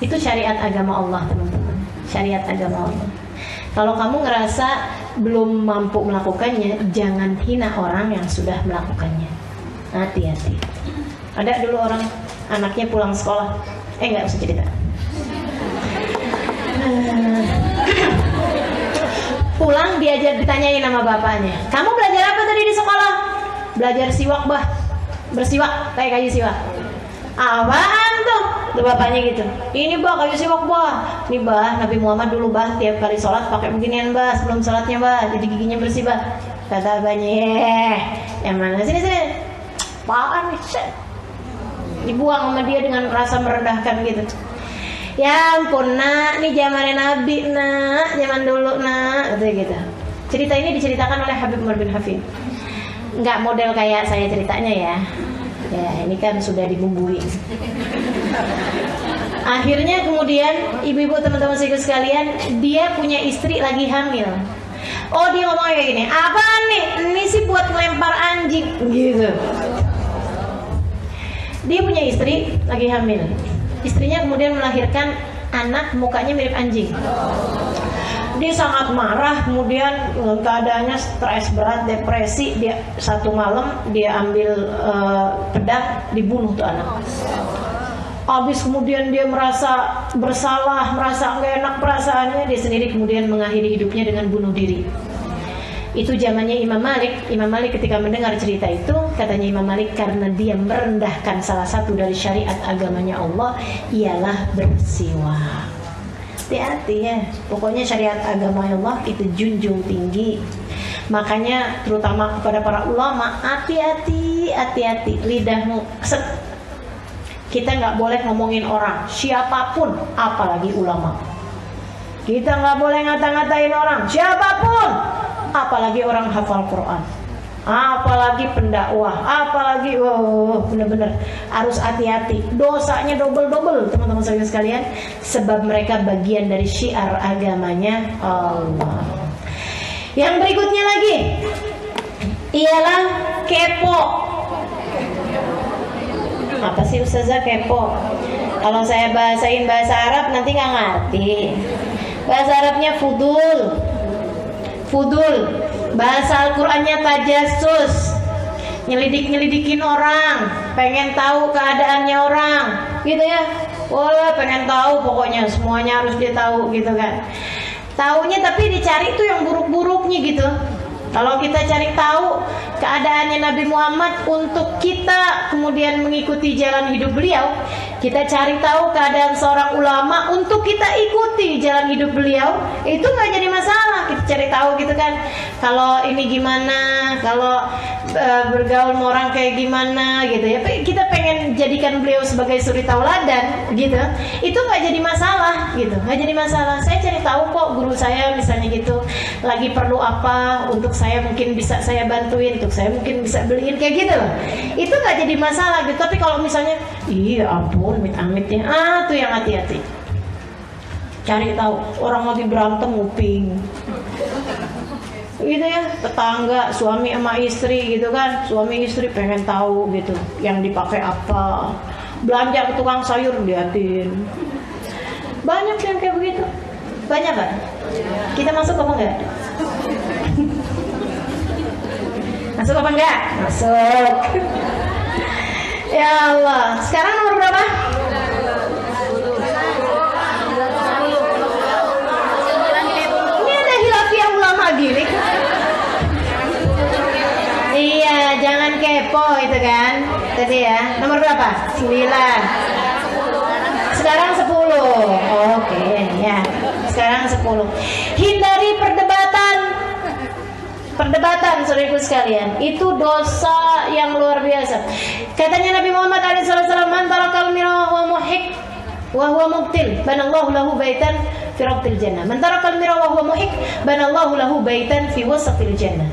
Itu syariat agama Allah, teman-teman. Syariat agama Allah. Kalau kamu ngerasa belum mampu melakukannya, jangan hina orang yang sudah melakukannya. Hati-hati. Ada dulu orang anaknya pulang sekolah. Nggak usah cerita. Pulang ditanyain sama bapaknya, kamu belajar apa tadi di sekolah? Belajar siwak bah, bersiwak kayak kayu siwak. Apaan tuh? Tuh bapaknya gitu. Ini bah kayu siwak bah. Ini bah Nabi Muhammad dulu bah tiap kali sholat pakai beginian bah sebelum sholatnya bah. Jadi giginya bersih bah. Kata abahnya, yang mana sini. Apaan nih? Dibuang sama dia dengan rasa merendahkan gitu. Ya ampun nak, ini zamannya Nabi nak, zaman dulu nak, gitu. Cerita ini diceritakan oleh Habib Umar bin Hafid. Nggak model kayak saya ceritanya ya. Ya ini kan sudah dibumbui. Akhirnya kemudian ibu-ibu teman-teman sekalian, dia punya istri lagi hamil. Oh dia ngomong kayak gini, apaan nih? Ini sih buat melempar anjing gitu. Dia punya istri lagi hamil. Istrinya kemudian melahirkan anak mukanya mirip anjing. Dia sangat marah, kemudian keadaannya stres berat, depresi. Dia satu malam dia ambil pedang, dibunuh tuh anak. Habis kemudian dia merasa bersalah, merasa nggak enak perasaannya, dia sendiri kemudian mengakhiri hidupnya dengan bunuh diri. Itu zamannya Imam Malik. Imam Malik ketika mendengar cerita itu, katanya Imam Malik, karena dia merendahkan salah satu dari syariat agamanya Allah, ialah bersiwak. Hati-hati ya, pokoknya syariat agama Allah itu junjung tinggi. Makanya terutama kepada para ulama, hati-hati lidahmu keset. Kita nggak boleh ngomongin orang, siapapun, apalagi ulama. Kita nggak boleh ngata-ngatain orang, siapapun, apalagi orang hafal Quran, apalagi pendakwah, apalagi bener-bener harus hati-hati. Dosanya double teman-teman sekalian, sebab mereka bagian dari syiar agamanya Allah. Yang berikutnya lagi ialah kepo. Apa sih Ustazah kepo? Kalau saya bahasain bahasa Arab nanti nggak ngerti. Bahasa Arabnya fudul. Bahasa Al-Qur'annya tajassus. Nyelidikin orang, pengen tahu keadaannya orang, gitu ya. Wah, pengen tahu pokoknya semuanya harus dia tahu gitu kan. Taunya tapi dicari tuh yang buruk-buruknya gitu. Kalau kita cari tahu keadaannya Nabi Muhammad untuk kita kemudian mengikuti jalan hidup beliau, kita cari tahu keadaan seorang ulama untuk kita ikuti jalan hidup beliau, itu nggak jadi masalah. Kita cari tahu gitu kan, kalau ini gimana, kalau bergaul sama orang kayak gimana gitu ya. Kita pengen jadikan beliau sebagai suri tauladan gitu, itu nggak jadi masalah gitu, nggak jadi masalah. Saya cari tahu kok guru saya misalnya gitu lagi perlu apa, untuk saya mungkin bisa saya bantuin, untuk saya mungkin bisa beliin kayak gitu loh. Itu nggak jadi masalah gitu. Tapi kalau misalnya, iya ampun, amit-amit ya, tuh yang hati-hati. Cari tahu orang lagi berantem nguping, gitu ya, tetangga suami sama istri gitu kan, suami istri pengen tahu gitu yang dipakai apa, belanja ke tukang sayur liatin. Banyak yang kayak begitu. Banyak kan? Kita masuk apa enggak? Masuk apa enggak? Masuk. Ya Allah. Sekarang nomor berapa? Ini ada hilafiyah ulama gini. Iya, jangan kepo itu kan. Tadi ya. Nomor berapa? 9. Sekarang 10. Oke, ya. Sekarang 10. Hindari perdebatan. Perdebatan, saudaraku sekalian, itu dosa yang luar biasa. Katanya Nabi Muhammad SAW, "Man tarakal mira wa muhik wa huwa mubtil, banallahu lahu baitan fi rabtil jannah. Man tarakal mira wa huwa muhik, banallahu lahu baitan fi wasatil jannah."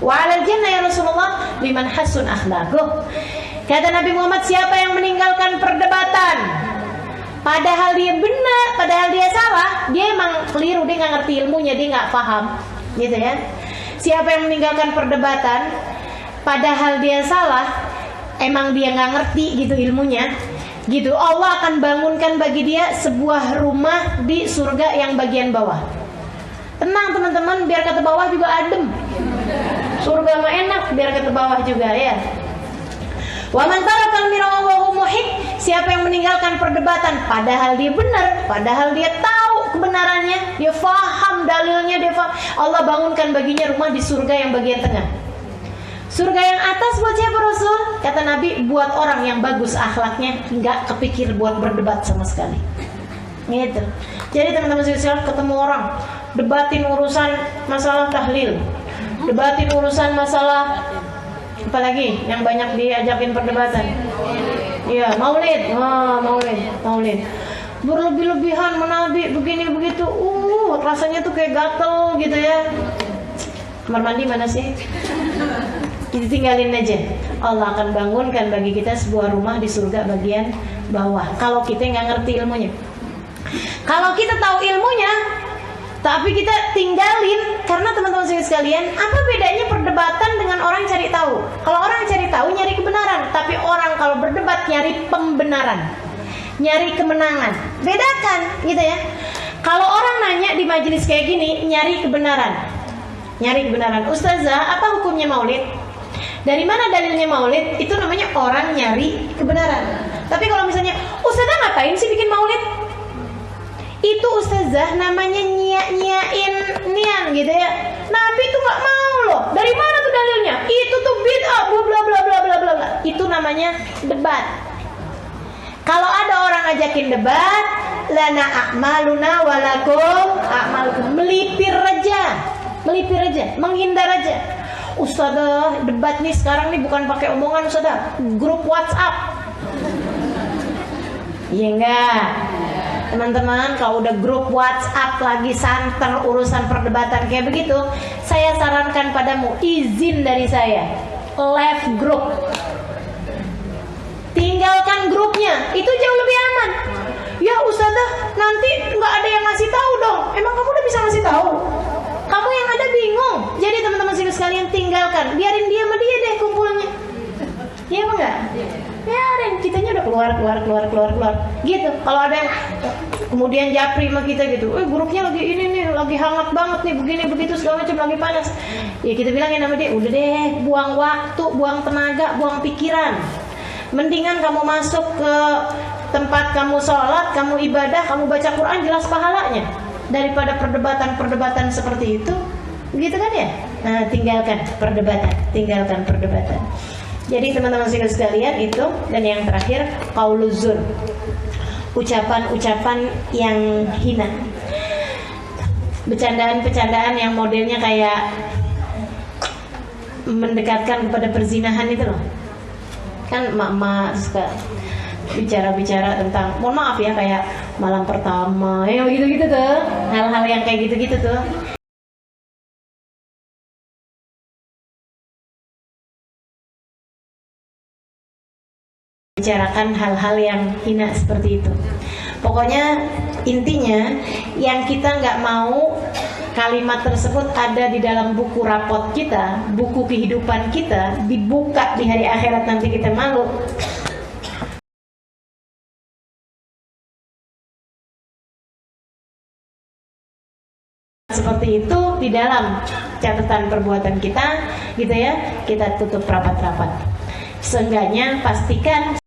Wa 'alal jannah ya Rasulullah liman hasun akhlaquh. Kata Nabi Muhammad, siapa yang meninggalkan perdebatan padahal dia benar, padahal dia salah, dia emang keliru, dia nggak ngerti ilmunya, dia nggak paham, gitu ya. Siapa yang meninggalkan perdebatan padahal dia salah, emang dia nggak ngerti gitu ilmunya, gitu, Allah akan bangunkan bagi dia sebuah rumah di surga yang bagian bawah. Tenang teman-teman, biar kata bawah juga adem. Surga mah enak, biar kata bawah juga ya. Wa man tarakal mira wa huwa muhik, siapa yang meninggalkan perdebatan padahal dia benar, padahal dia tahu kebenarannya, dia faham dalilnya, dia faham, Allah bangunkan baginya rumah di surga yang bagian tengah. Surga yang atas buat siapa Rasul? Kata Nabi, buat orang yang bagus akhlaknya, nggak kepikir buat berdebat sama sekali. Gitu. Jadi teman-teman sekalian, ketemu orang debatin urusan masalah tahlil, debatin urusan masalah apalagi yang banyak diajakin perdebatan. Iya, maulid. Maulid. Berlebih-lebihan menabi begini begitu. Rasanya tuh kayak gatel gitu ya. Kamar mandi mana sih? Ditinggalin aja. Allah akan bangunkan bagi kita sebuah rumah di surga bagian bawah. Kalau kita nggak ngerti ilmunya. Kalau kita tahu ilmunya, tapi kita tinggalin, karena teman-teman sekalian, apa bedanya perdebatan dengan orang cari tahu? Kalau orang cari tahu nyari kebenaran, tapi orang kalau berdebat nyari pembenaran, nyari kemenangan. Bedakan, gitu ya. Kalau orang nanya di majelis kayak gini, nyari kebenaran. Ustazah, apa hukumnya maulid? Dari mana dalilnya maulid? Itu namanya orang nyari kebenaran. Tapi kalau misalnya, Ustazah ngapain sih bikin maulid? Itu ustazah namanya nyiain nian gitu ya. Nabi itu nggak mau loh. Dari mana tuh dalilnya? Itu tuh bid'ah, bla bla bla bla bla bla. Itu namanya debat. Kalau ada orang ajakin debat, lana a'maluna walakum a'malukum, melipir aja, menghindar aja. Ustazah, debat nih sekarang nih bukan pakai omongan ustazah, grup WhatsApp. Iya enggak? Teman-teman, kalau udah grup WhatsApp lagi santer urusan perdebatan kayak begitu, saya sarankan padamu, izin dari saya, left group, tinggalkan grupnya, itu jauh lebih aman. Ya ustazah, nanti nggak ada yang ngasih tahu dong. Emang kamu udah bisa ngasih tahu? Kamu yang ada bingung. Jadi teman-teman sekalian, tinggalkan, biarin dia sama dia deh kumpulnya. Iya apa enggak? Biarin, kitanya udah keluar gitu. Kalau ada yang kemudian japri sama kita gitu, grupnya lagi ini nih, lagi hangat banget nih, begini begitu segala macam, lagi panas. Ya kita bilangin sama dia, udah deh, buang waktu, buang tenaga, buang pikiran. Mendingan kamu masuk ke tempat kamu sholat, kamu ibadah, kamu baca Quran, jelas pahalanya, daripada perdebatan seperti itu, gitu kan ya? Nah, tinggalkan perdebatan. Jadi teman-teman sekalian itu. Dan yang terakhir, qauluzur, ucapan-ucapan yang hina, bercandaan yang modelnya kayak mendekatkan kepada perzinahan itu loh. Kan emak-emak suka bicara-bicara tentang, mohon maaf ya, kayak malam pertama, ya gitu-gitu tuh, hal-hal yang kayak gitu-gitu tuh. Bicarakan hal-hal yang hina seperti itu. Pokoknya intinya yang kita nggak mau kalimat tersebut ada di dalam buku rapot kita, buku kehidupan kita, dibuka di hari akhirat, nanti kita malu. Seperti itu di dalam catatan perbuatan kita, gitu ya. Kita tutup rapat-rapat. Seenggaknya pastikan